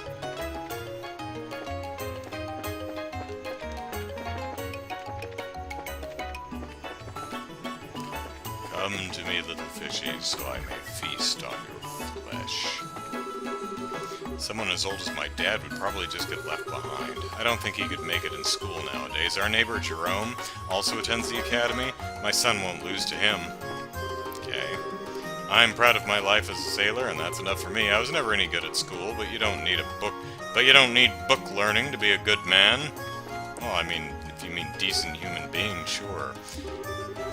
Come to me, little fishies, so I may feast on your flesh. Someone as old as my dad would probably just get left behind. I don't think he could make it in school nowadays. Our neighbor Jerome also attends the academy. My son won't lose to him. Okay. I'm proud of my life as a sailor, and that's enough for me. I was never any good at school, but you don't need book learning to be a good man. Well, I mean, if you mean decent human being, sure.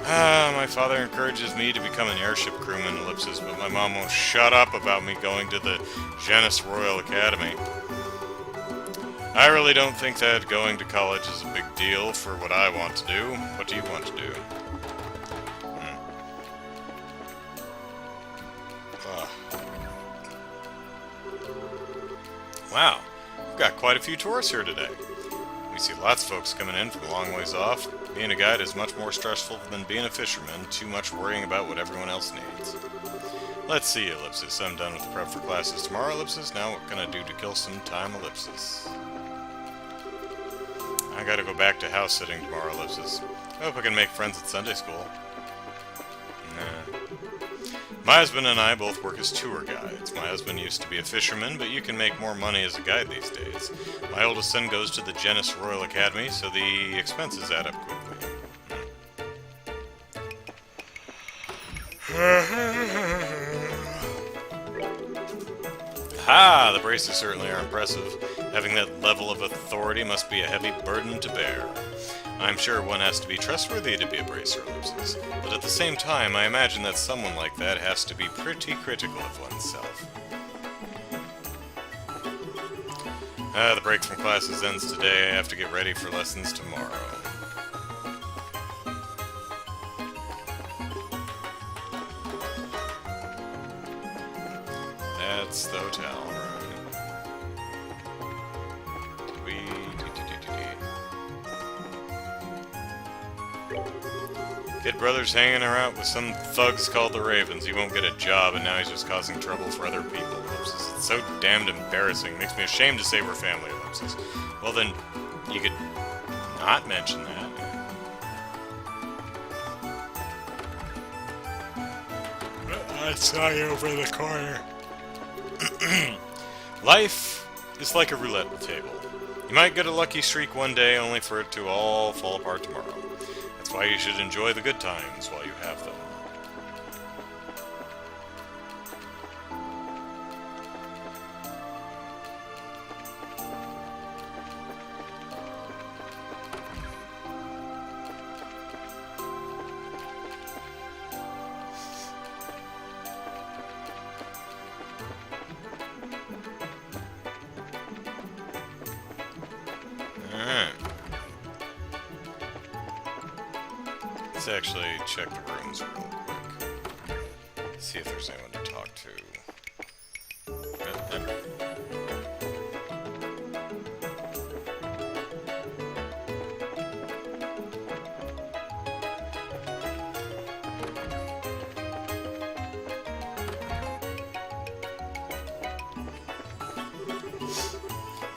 My father encourages me to become an airship crewman, Ellipsis, but my mom won't shut up about me going to the Janus Royal Academy. I really don't think that going to college is a big deal for what I want to do. What do you want to do? Wow, we've got quite a few tourists here today. We see lots of folks coming in from a long ways off. Being a guide is much more stressful than being a fisherman, too much worrying about what everyone else needs. Let's see, Ellipsis. I'm done with the prep for classes tomorrow, Ellipsis. Now what can I do to kill some time, Ellipsis? I gotta go back to house sitting tomorrow, Ellipsis. I hope I can make friends at Sunday school. Nah. My husband and I both work as tour guides. My husband used to be a fisherman, but you can make more money as a guide these days. My oldest son goes to the Janus Royal Academy, so the expenses add up quickly. Ha! The braces certainly are impressive. Having that level of authority must be a heavy burden to bear. I'm sure one has to be trustworthy to be a bracer, Ellipsis, but at the same time, I imagine that someone like that has to be pretty critical of oneself. The break from classes ends today. I have to get ready for lessons tomorrow. That's the hotel, right? Kid brother's hanging around with some thugs called the Ravens. He won't get a job, and now he's just causing trouble for other people. Ellipsis. It's so damned embarrassing. Makes me ashamed to save her family. Ellipsis. Well, then, you could not mention that. I saw you over the corner. Life is like a roulette table. You might get a lucky streak one day, only for it to all fall apart tomorrow. That's why you should enjoy the good times while you have them. Let's actually check the rooms real quick. See if there's anyone to talk to.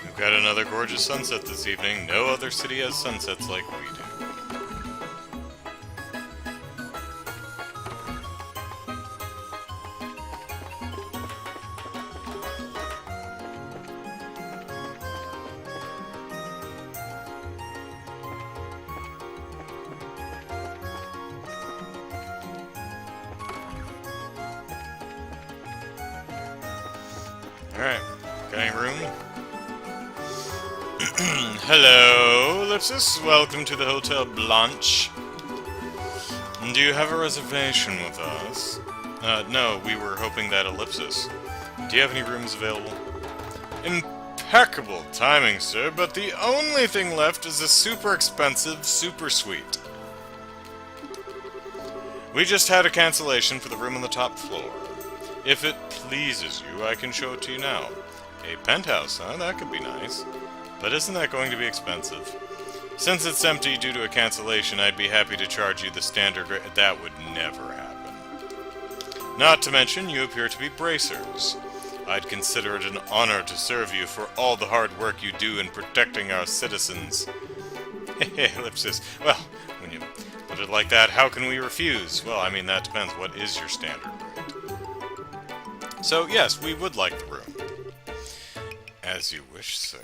We've got another gorgeous sunset this evening. No other city has sunsets like we do. Alright, got any room? Hello, Ellipsis. Welcome to the Hotel Blanche. Do you have a reservation with us? No, we were hoping that Ellipsis. Do you have any rooms available? Impeccable timing, sir, but the only thing left is a super expensive super suite. We just had a cancellation for the room on the top floor. If it pleases you, I can show it to you now. A penthouse, huh? That could be nice. But isn't that going to be expensive? Since it's empty due to a cancellation, I'd be happy to charge you the standard rate. That would never happen. Not to mention, you appear to be bracers. I'd consider it an honor to serve you for all the hard work you do in protecting our citizens. Ellipsis. Well, when you put it like that, how can we refuse? Well, I mean, that depends. What is your standard rate? So, yes, we would like the room. As you wish, sir.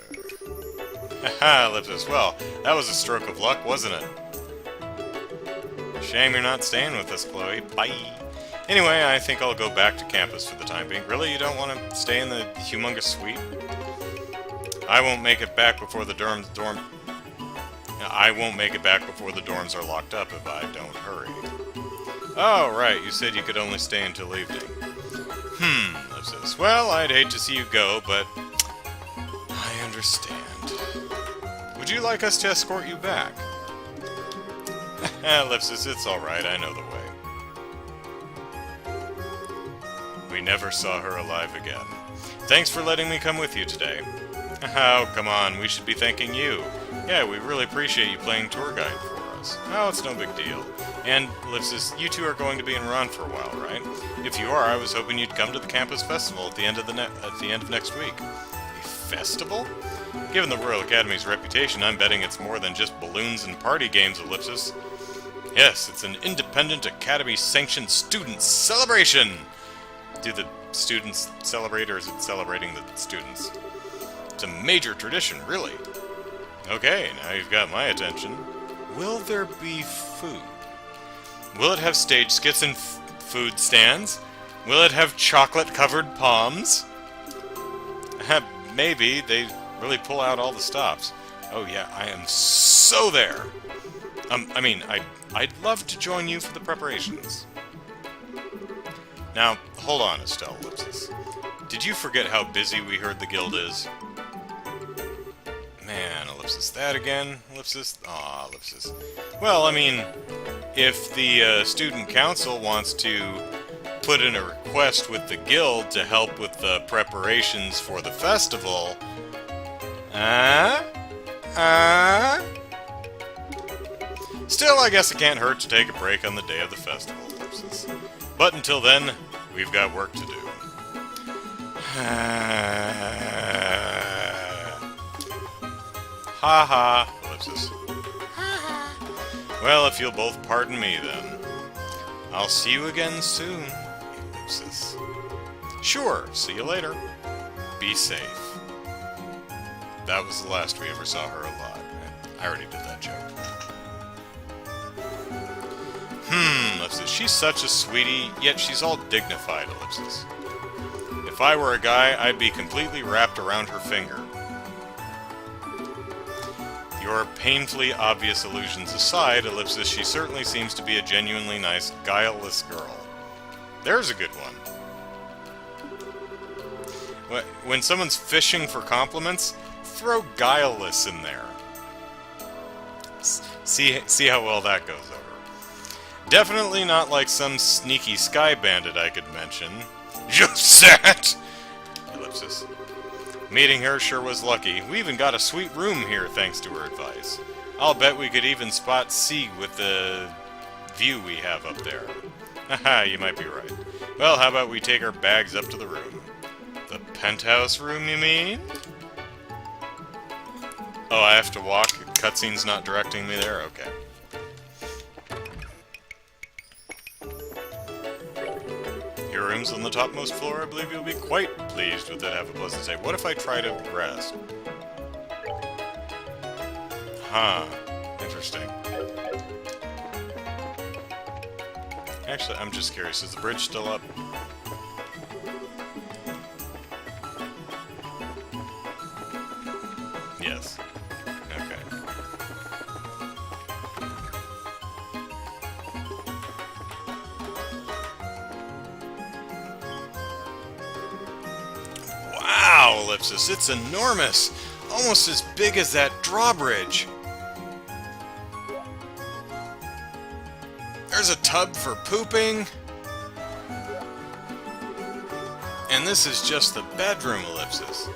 Haha, Ellipsis. Well, that was a stroke of luck, wasn't it? Shame you're not staying with us, Kloe. Bye. Anyway, I think I'll go back to campus for the time being. Really, you don't want to stay in the humongous suite? I won't make it back before the I won't make it back before the dorms are locked up if I don't hurry. Oh, right. You said you could only stay until evening. Ellipsis. Well, I'd hate to see you go, but I understand. Would you like us to escort you back? Ellipsis, it's alright, I know the way. We never saw her alive again. Thanks for letting me come with you today. Oh, come on, we should be thanking you. Yeah, we really appreciate you playing tour guide for us. Oh, it's no big deal. And, Ellipsis, you two are going to be in Ron for a while, right? If you are, I was hoping you'd come to the campus festival at the end of next week. A festival? Given the Royal Academy's reputation, I'm betting it's more than just balloons and party games, Ellipsis. Yes, it's an independent Academy-sanctioned student celebration! Do the students celebrate, or is it celebrating the students? It's a major tradition, really. Okay, now you've got my attention. Will there be food? Will it have stage skits and food stands? Will it have chocolate-covered palms? Maybe. They really pull out all the stops. Oh yeah, I am so there! I'd love to join you for the preparations. Now, hold on, Estelle, Ellipsis. Did you forget how busy we heard the guild is? Man, ellipsis. That again. Ellipsis. Aw, ellipsis. Well, I mean, if the student council wants to put in a request with the guild to help with the preparations for the festival... Still, I guess it can't hurt to take a break on the day of the festival, ellipsis. But until then, we've got work to do. Ha ha, ellipsis. Well, if you'll both pardon me, then. I'll see you again soon, ellipsis. Sure, see you later. Be safe. That was the last we ever saw her alive. I already did that joke. Ellipsis. She's such a sweetie, yet she's all dignified, ellipsis. If I were a guy, I'd be completely wrapped around her finger. Your painfully obvious illusions aside, ellipsis, she certainly seems to be a genuinely nice, guileless girl. There's a good one. When someone's fishing for compliments, throw guileless in there. See how well that goes over. Definitely not like some sneaky sky bandit I could mention. Josette! Ellipsis. Meeting her sure was lucky. We even got a sweet room here thanks to her advice. I'll bet we could even spot C with the view we have up there. Haha, you might be right. Well, how about we take our bags up to the room? The penthouse room, you mean? Oh, I have to walk? Cutscene's not directing me there? Okay. Your room's on the topmost floor. I believe you'll be quite pleased with it. Have a pleasant stay. What if I try to rest? Huh. Interesting. Actually, I'm just curious. Is the bridge still up? Yes. Okay. Wow, ellipsis, it's enormous! Almost as big as that drawbridge! There's a tub for pooping! And this is just the bedroom, ellipsis.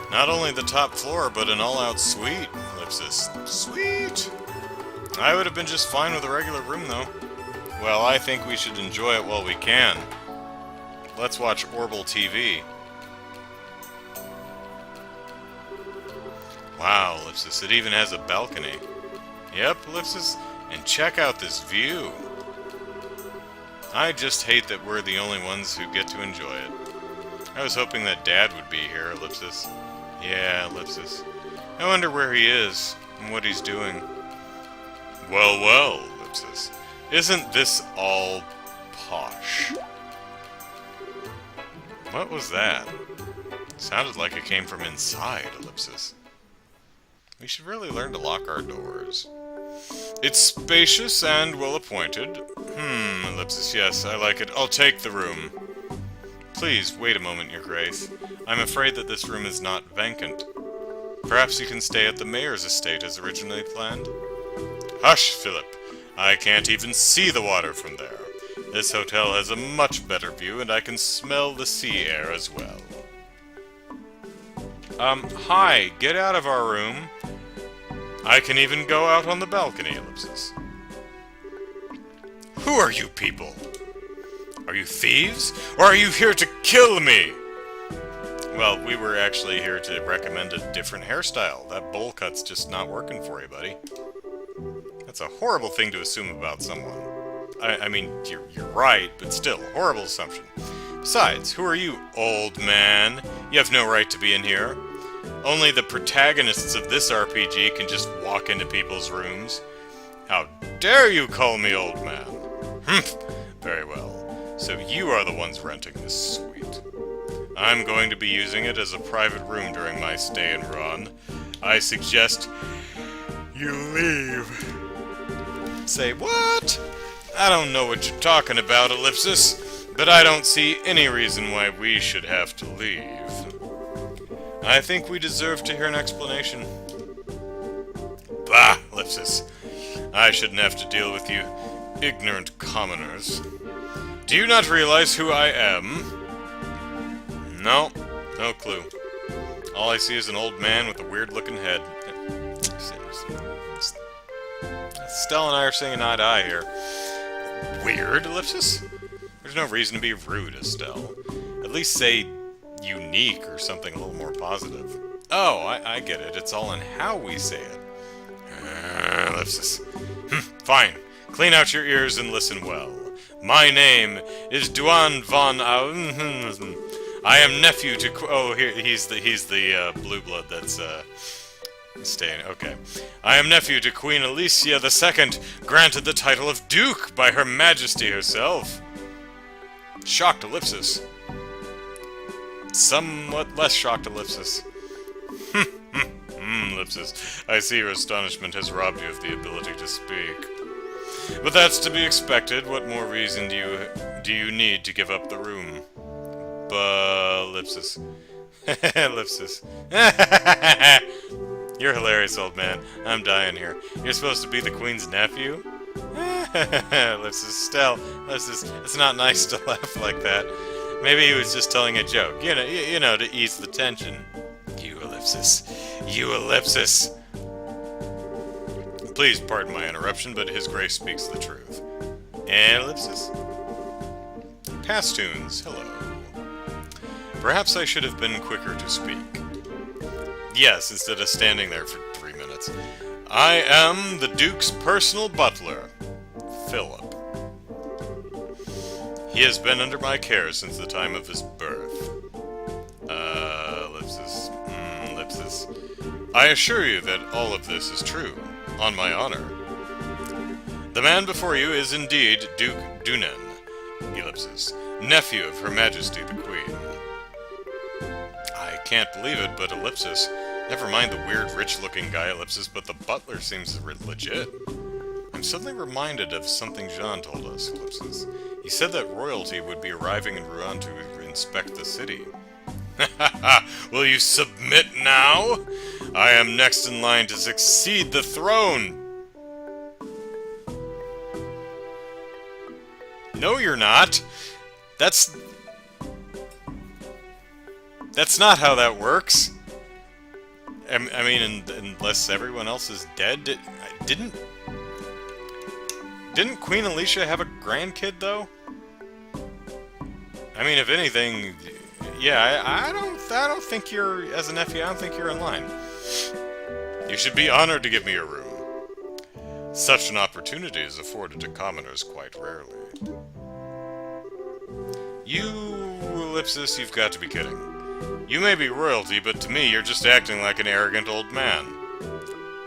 Not only the top floor, but an all-out suite, ellipsis. Sweet! I would have been just fine with a regular room, though. Well, I think we should enjoy it while we can. Let's watch Orbital TV. Wow, ellipsis, it even has a balcony. Yep, ellipsis, and check out this view. I just hate that we're the only ones who get to enjoy it. I was hoping that Dad would be here, ellipsis. Yeah, ellipsis. I wonder where he is, and what he's doing. Well, well, ellipsis. Isn't this all posh? What was that? Sounded like it came from inside, ellipsis. We should really learn to lock our doors. It's spacious and well-appointed. Ellipsis, yes, I like it. I'll take the room. Please, wait a moment, Your Grace. I'm afraid that this room is not vacant. Perhaps you can stay at the mayor's estate as originally planned? Hush, Philip. I can't even see the water from there. This hotel has a much better view, and I can smell the sea air as well. Hi, get out of our room. I can even go out on the balcony, ellipsis. Who are you people? Are you thieves? Or are you here to kill me? Well, we were actually here to recommend a different hairstyle. That bowl cut's just not working for you, buddy. That's a horrible thing to assume about someone. I mean, you're right, but still, horrible assumption. Besides, who are you, old man? You have no right to be in here. Only the protagonists of this RPG can just walk into people's rooms. How dare you call me old man? Humph. Very well. So you are the ones renting this suite. I'm going to be using it as a private room during my stay in Ron. I suggest you leave. Say what? I don't know what you're talking about, ellipsis, but I don't see any reason why we should have to leave. I think we deserve to hear an explanation. Bah, Ellipsis. I shouldn't have to deal with you ignorant commoners. Do you not realize who I am? No, no clue. All I see is an old man with a weird-looking head. Estelle and I are saying eye to eye here. Weird, Ellipsis? There's no reason to be rude, Estelle. At least say unique or something a little more positive. Oh, I get it. It's all in how we say it. Ellipsis. Fine. Clean out your ears and listen well. My name is Duan von I am nephew to he's the blue blood that's staying. Okay. I am nephew to Queen Alicia II, granted the title of Duke by Her Majesty herself. Shocked Ellipsis. Somewhat less shocked Ellipsis. Ellipsis. I see your astonishment has robbed you of the ability to speak. But that's to be expected. What more reason do you need to give up the room? Ellipsis. Ellipsis. You're hilarious, old man. I'm dying here. You're supposed to be the Queen's nephew? Ellipsis. Stell. Ellipsis. It's not nice to laugh like that. Maybe he was just telling a joke. You know, to ease the tension. You Ellipsis. You Ellipsis. Please pardon my interruption, but His Grace speaks the truth. Ellipsis. Pastunes, hello. Perhaps I should have been quicker to speak. Yes, instead of standing there for 3 minutes. I am the Duke's personal butler, Philip. He has been under my care since the time of his birth. Ellipsis. Ellipsis. I assure you that all of this is true. On my honor. The man before you is indeed Duke Dunan, Ellipsis, nephew of Her Majesty the Queen. I can't believe it, but Ellipsis, never mind the weird rich-looking guy Ellipsis, but the butler seems legit. I'm suddenly reminded of something Jean told us, Ellipsis. He said that royalty would be arriving in Rouen to inspect the city. Will you submit now? I am next in line to succeed the throne! No, you're not! That's not how that works! I mean, unless everyone else is dead? Didn't Queen Alicia have a grandkid, though? I mean, if anything... Yeah, I don't think you're, as a nephew, I don't think you're in line. You should be honored to give me a room. Such an opportunity is afforded to commoners quite rarely. You, Ellipsis, you've got to be kidding. You may be royalty, but to me you're just acting like an arrogant old man.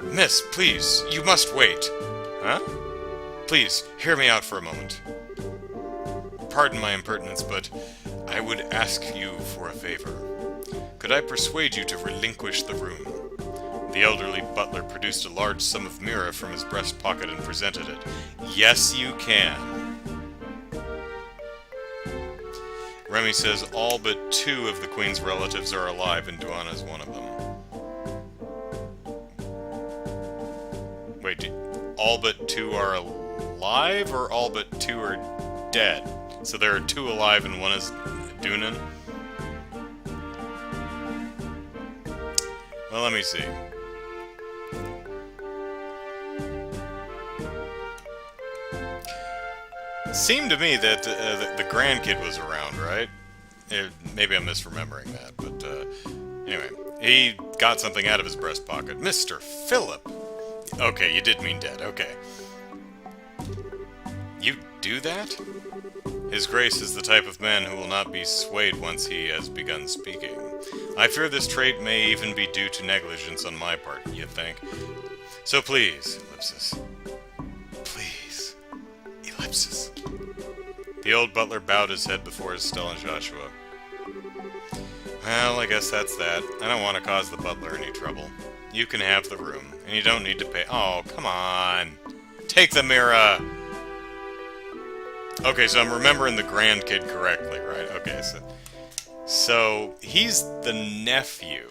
Miss, please, you must wait. Huh? Please, hear me out for a moment. Pardon my impertinence, but I would ask you for a favor. Could I persuade you to relinquish the room? The elderly butler produced a large sum of mira from his breast pocket and presented it. Yes, you can. Remy says all but 2 of the Queen's relatives are alive, and Duana is one of them. Wait, all but 2 are alive, or all but 2 are dead? So there are 2 alive and 1 is Dunan? Well, let me see. It seemed to me that the grandkid was around, right? Maybe I'm misremembering that, but anyway. He got something out of his breast pocket. Mr. Philip! Okay, you did mean dead, okay. You do that? His Grace is the type of man who will not be swayed once he has begun speaking. I fear this trait may even be due to negligence on my part, you think? So please, Ellipsis. Please, Ellipsis. The old butler bowed his head before Estelle and Joshua. Well, I guess that's that. I don't want to cause the butler any trouble. You can have the room, and you don't need to pay. Oh, come on. Take the mirror! Okay, so I'm remembering the grandkid correctly, right? Okay, so... So, he's the nephew,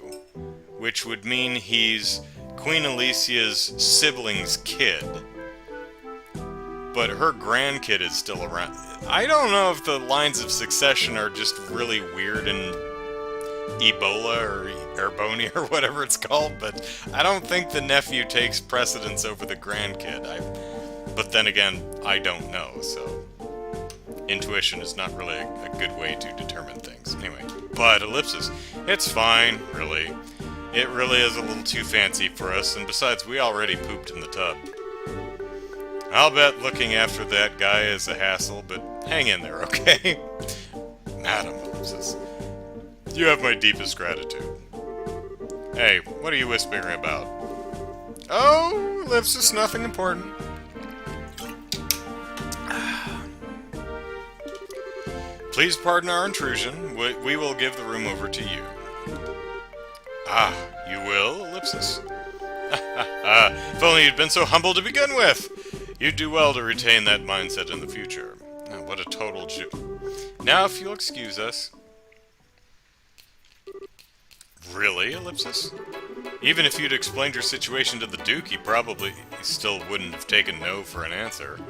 which would mean he's Queen Alicia's sibling's kid. But her grandkid is still around. I don't know if the lines of succession are just really weird in Ebola or Erbonia or whatever it's called, but I don't think the nephew takes precedence over the grandkid. But then again, I don't know, so intuition is not really a good way to determine things. Anyway, but Ellipsis, it's fine, really. It really is a little too fancy for us, and besides, we already pooped in the tub. I'll bet looking after that guy is a hassle, but hang in there, okay? Madam Ellipsis, you have my deepest gratitude. Hey, what are you whispering about? Oh, Ellipsis, nothing important. Please pardon our intrusion. We will give the room over to you. Ah, you will, Ellipsis? If only you'd been so humble to begin with! You'd do well to retain that mindset in the future. Oh, what a total Jew. Now, if you'll excuse us... Really, Ellipsis? Even if you'd explained your situation to the Duke, he probably still wouldn't have taken no for an answer.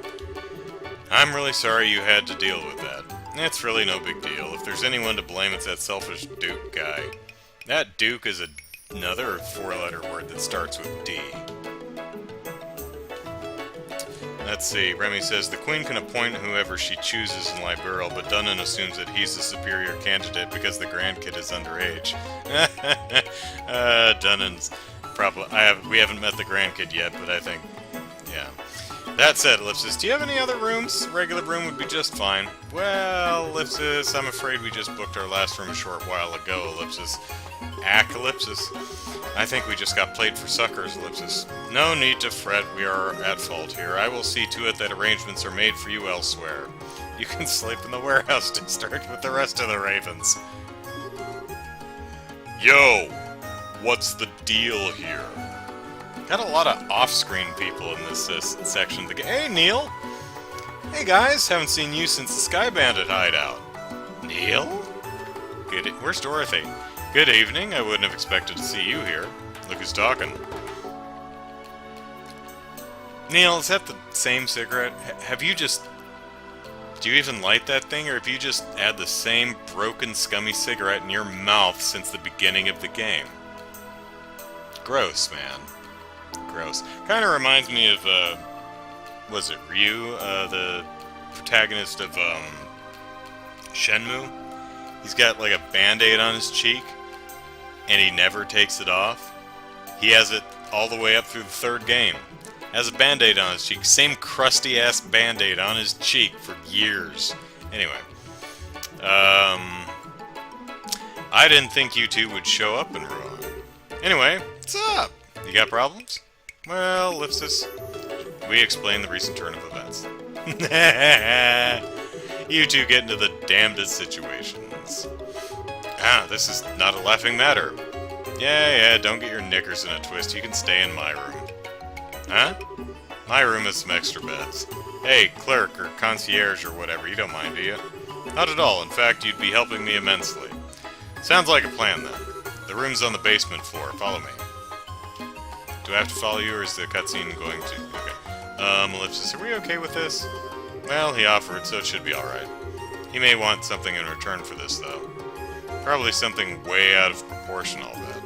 I'm really sorry you had to deal with that. It's really no big deal. If there's anyone to blame, it's that selfish Duke guy. That Duke is another four-letter word that starts with D. Let's see, Remy says, the Queen can appoint whoever she chooses in Liberal, but Dunnan assumes that he's the superior candidate because the grandkid is underage. Dunnan's probably... we haven't met the grandkid yet, but I think... yeah. That said, Ellipsis, do you have any other rooms? A regular room would be just fine. Well, Ellipsis, I'm afraid we just booked our last room a short while ago, Ellipsis. Ellipsis. I think we just got played for suckers, Ellipsis. No need to fret, we are at fault here. I will see to it that arrangements are made for you elsewhere. You can sleep in the warehouse district with the rest of the ravens. Yo! What's the deal here? Got a lot of off-screen people in this section. Hey, Neil! Hey, guys! Haven't seen you since the Sky Bandit hideout. Neil? Good. Where's Dorothy? Good evening. I wouldn't have expected to see you here. Look who's talking. Neil, is that the same cigarette? Have you just... do you even light that thing, or have you just had the same broken, scummy cigarette in your mouth since the beginning of the game? Gross, man. Gross. Kind of reminds me of, was it Ryu, the protagonist of, Shenmue? He's got, like, a band-aid on his cheek, and he never takes it off. He has it all the way up through the third game. Has a band-aid on his cheek. Same crusty-ass band-aid on his cheek for years. Anyway. I didn't think you two would show up in Ruan. Anyway, what's up? You got problems? Well, Ellipsis, we explain the recent turn of events. You two get into the damnedest situations. Ah, this is not a laughing matter. Yeah, don't get your knickers in a twist. You can stay in my room. Huh? My room has some extra beds. Hey, clerk or concierge or whatever, you don't mind, do you? Not at all. In fact, you'd be helping me immensely. Sounds like a plan, then. The room's on the basement floor. Follow me. Do I have to follow you, or is the cutscene going to... okay. Ellipsis, are we okay with this? Well, he offered, so it should be alright. He may want something in return for this, though. Probably something way out of proportion, I'll bet.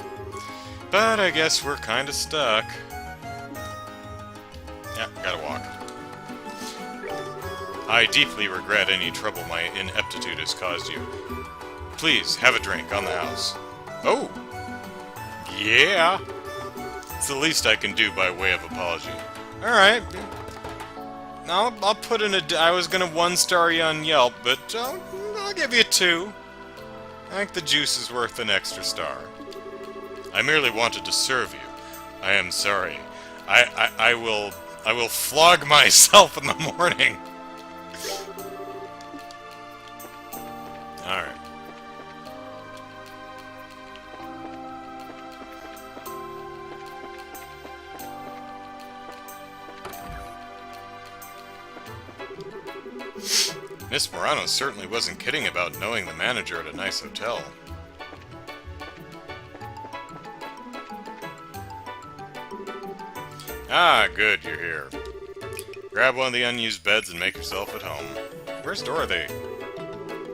But I guess we're kinda stuck. Yeah, gotta walk. I deeply regret any trouble my ineptitude has caused you. Please, have a drink on the house. Oh! Yeah! It's the least I can do by way of apology. Alright. I'll put in a... I was gonna 1-star you on Yelp, but I'll give you 2. I think the juice is worth an extra star. I merely wanted to serve you. I am sorry. I will flog myself in the morning. Alright. Miss Morano certainly wasn't kidding about knowing the manager at a nice hotel. Ah, good, you're here. Grab one of the unused beds and make yourself at home. Where's Dorothy?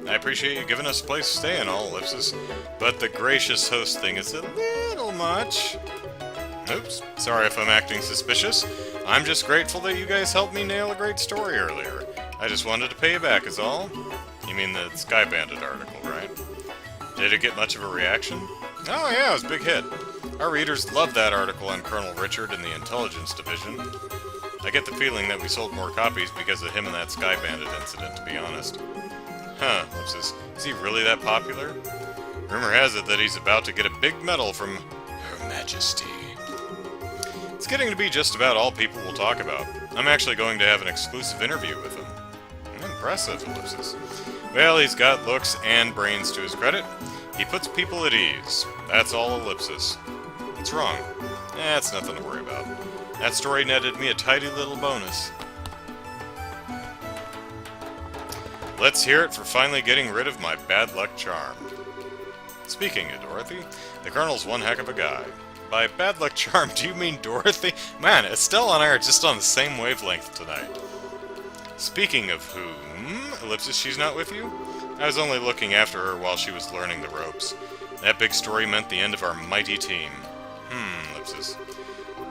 I appreciate you giving us a place to stay and all, Ellipsis, but the gracious host thing is a little much. Oops, sorry if I'm acting suspicious. I'm just grateful that you guys helped me nail a great story earlier. I just wanted to pay you back is all. You mean the Sky Bandit article, right? Did it get much of a reaction? Oh yeah, it was a big hit. Our readers loved that article on Colonel Richard in the Intelligence Division. I get the feeling that we sold more copies because of him and that Sky Bandit incident, to be honest. Huh, Ellipsis, is he really that popular? Rumor has it that he's about to get a big medal from Her Majesty. It's getting to be just about all people will talk about. I'm actually going to have an exclusive interview with him. Impressive, Ellipsis. Well, he's got looks and brains to his credit. He puts people at ease. That's all, Ellipsis. What's wrong? It's nothing to worry about. That story netted me a tidy little bonus. Let's hear it for finally getting rid of my bad luck charm. Speaking of Dorothy, the Colonel's one heck of a guy. By bad luck charm, do you mean Dorothy? Man, Estelle and I are just on the same wavelength tonight. Speaking of whom, Ellipsis, she's not with you? I was only looking after her while she was learning the ropes. That big story meant the end of our mighty team. Ellipsis.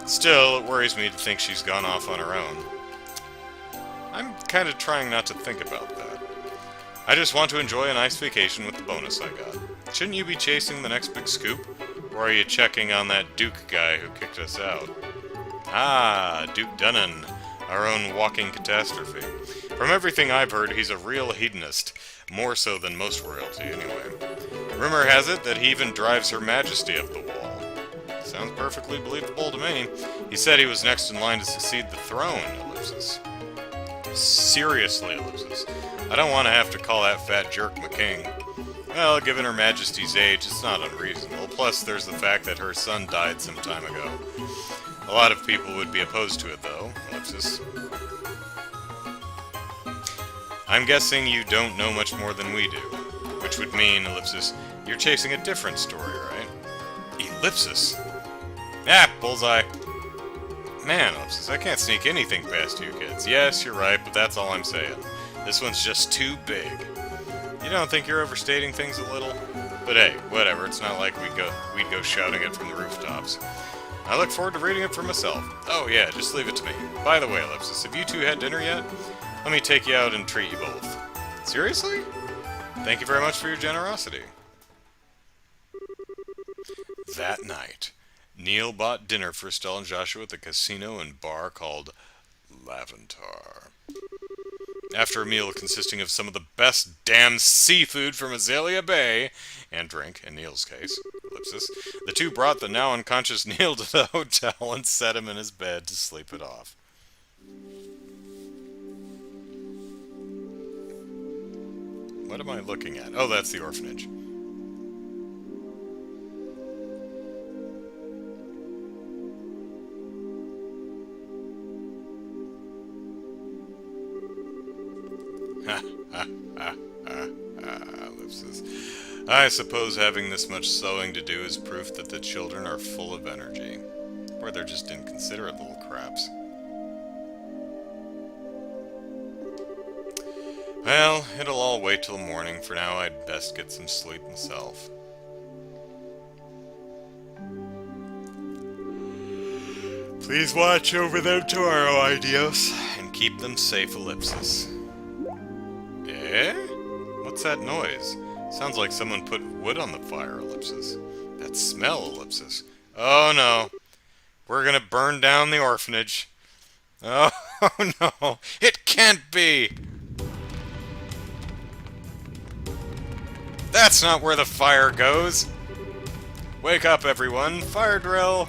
Still, it worries me to think she's gone off on her own. I'm kind of trying not to think about that. I just want to enjoy a nice vacation with the bonus I got. Shouldn't you be chasing the next big scoop? Or are you checking on that Duke guy who kicked us out? Ah, Duke Dunnan, our own walking catastrophe. From everything I've heard, he's a real hedonist. More so than most royalty, anyway. Rumor has it that he even drives Her Majesty up the wall. Sounds perfectly believable to me. He said he was next in line to succeed the throne, Ellipsis. Seriously, Ellipsis. I don't want to have to call that fat jerk McKing. Well, given Her Majesty's age, it's not unreasonable. Plus, there's the fact that her son died some time ago. A lot of people would be opposed to it, though, Ellipsis. I'm guessing you don't know much more than we do. Which would mean, Ellipsis, you're chasing a different story, right? Ellipsis? Ah, bullseye. Man, Ellipsis, I can't sneak anything past you kids. Yes, you're right, but that's all I'm saying. This one's just too big. You don't think you're overstating things a little? But hey, whatever, it's not like we'd go shouting it from the rooftops. I look forward to reading it for myself. Oh yeah, just leave it to me. By the way, Ellipsis, have you two had dinner yet? Let me take you out and treat you both. Seriously? Thank you very much for your generosity. That night, Neil bought dinner for Estelle and Joshua at the casino and bar called Laventar. After a meal consisting of some of the best damn seafood from Azalea Bay, and drink, in Neil's case, Ellipsis, the two brought the now unconscious Neil to the hotel and set him in his bed to sleep it off. What am I looking at? Oh, that's the orphanage. Ellipsis. I suppose having this much sewing to do is proof that the children are full of energy. Or they're just inconsiderate little craps. Well, it'll all wait till morning. For now, I'd best get some sleep myself. Please watch over them tomorrow, Ideos, and keep them safe, Ellipsis. Eh? What's that noise? Sounds like someone put wood on the fire, Ellipsis. That smell, Ellipsis. Oh no. We're gonna burn down the orphanage. Oh no. It can't be! That's not where the fire goes! Wake up, everyone. Fire drill!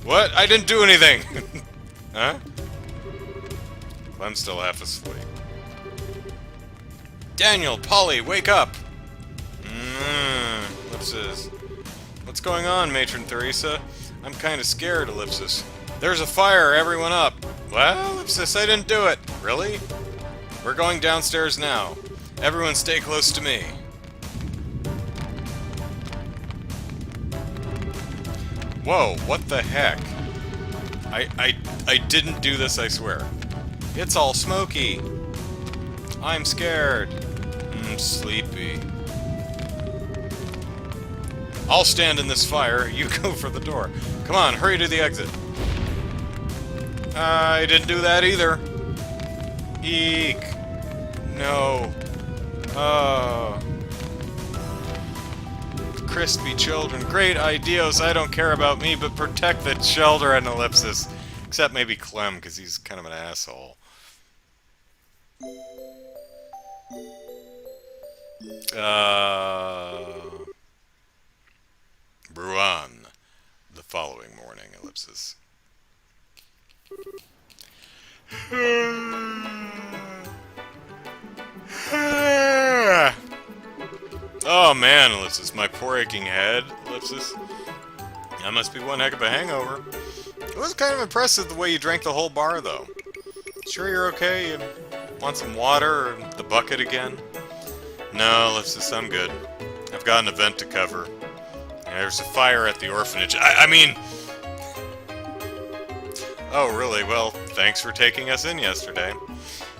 What? I didn't do anything! Huh? I'm still half asleep. Daniel, Polly, wake up! What's this? What's going on, Matron Theresa? I'm kinda scared, Ellipsis. There's a fire, everyone up! Well, Ellipsis, I didn't do it! Really? We're going downstairs now. Everyone stay close to me. Whoa, what the heck? I didn't do this, I swear. It's all smoky. I'm scared. I'm sleepy. I'll stand in this fire. You go for the door. Come on, hurry to the exit. I didn't do that either. Eek. No. Oh. Crispy children. Great ideas. I don't care about me, but protect the children, ellipsis. Except maybe Clem, because he's kind of an asshole. Bruan. The following morning, ellipsis. Oh man, ellipsis, my poor aching head, ellipsis. That must be one heck of a hangover. It was kind of impressive the way you drank the whole bar, though. Sure you're okay? You want some water or the bucket again? No, ellipsis, I'm good. I've got an event to cover. There's a fire at the orphanage. I mean... Oh, really? Well, thanks for taking us in yesterday.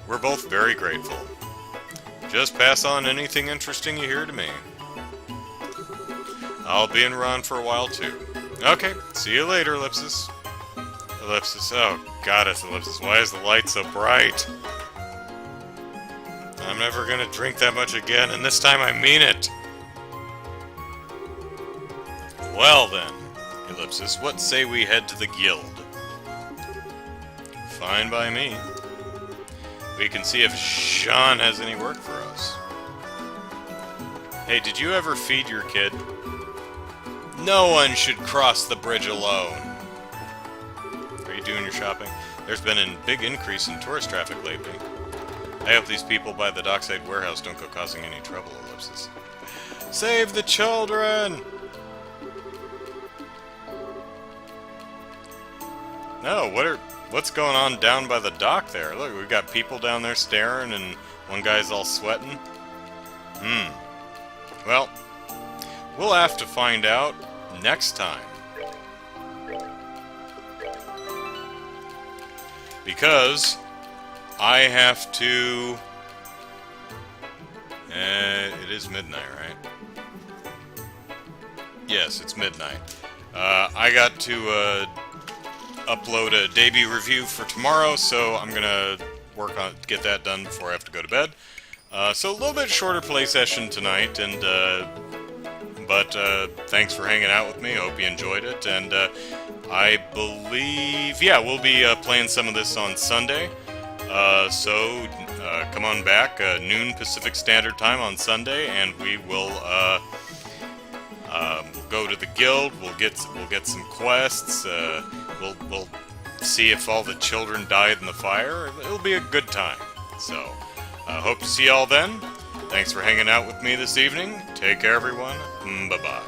We're both very grateful. Just pass on anything interesting you hear to me. I'll be in Ron for a while, too. Okay, see you later, ellipsis. Ellipsis, oh, goddess, ellipsis, why is the light so bright? I'm never gonna drink that much again, and this time I mean it. Well then, ellipsis, what say we head to the guild? Fine by me. We can see if Sean has any work for us. Hey, did you ever feed your kid? No one should cross the bridge alone. Are you doing your shopping? There's been a big increase in tourist traffic lately. I hope these people by the dockside warehouse don't go causing any trouble, ellipsis. Save the children! No, what's going on down by the dock there? Look, we've got people down there staring, and one guy's all sweating. Well, we'll have to find out next time. Because I have to... it is midnight, right? Yes, it's midnight. I got to upload a debut review for tomorrow, so I'm gonna work on get that done before I have to go to bed. So a little bit shorter play session tonight, and but thanks for hanging out with me. Hope you enjoyed it, and I believe, yeah, we'll be playing some of this on Sunday. So come on back, noon Pacific Standard Time on Sunday, and we will go to the guild. We'll get some quests. We'll see if all the children died in the fire. It'll be a good time. So, hope to see y'all then. Thanks for hanging out with me this evening. Take care, everyone. Bye-bye.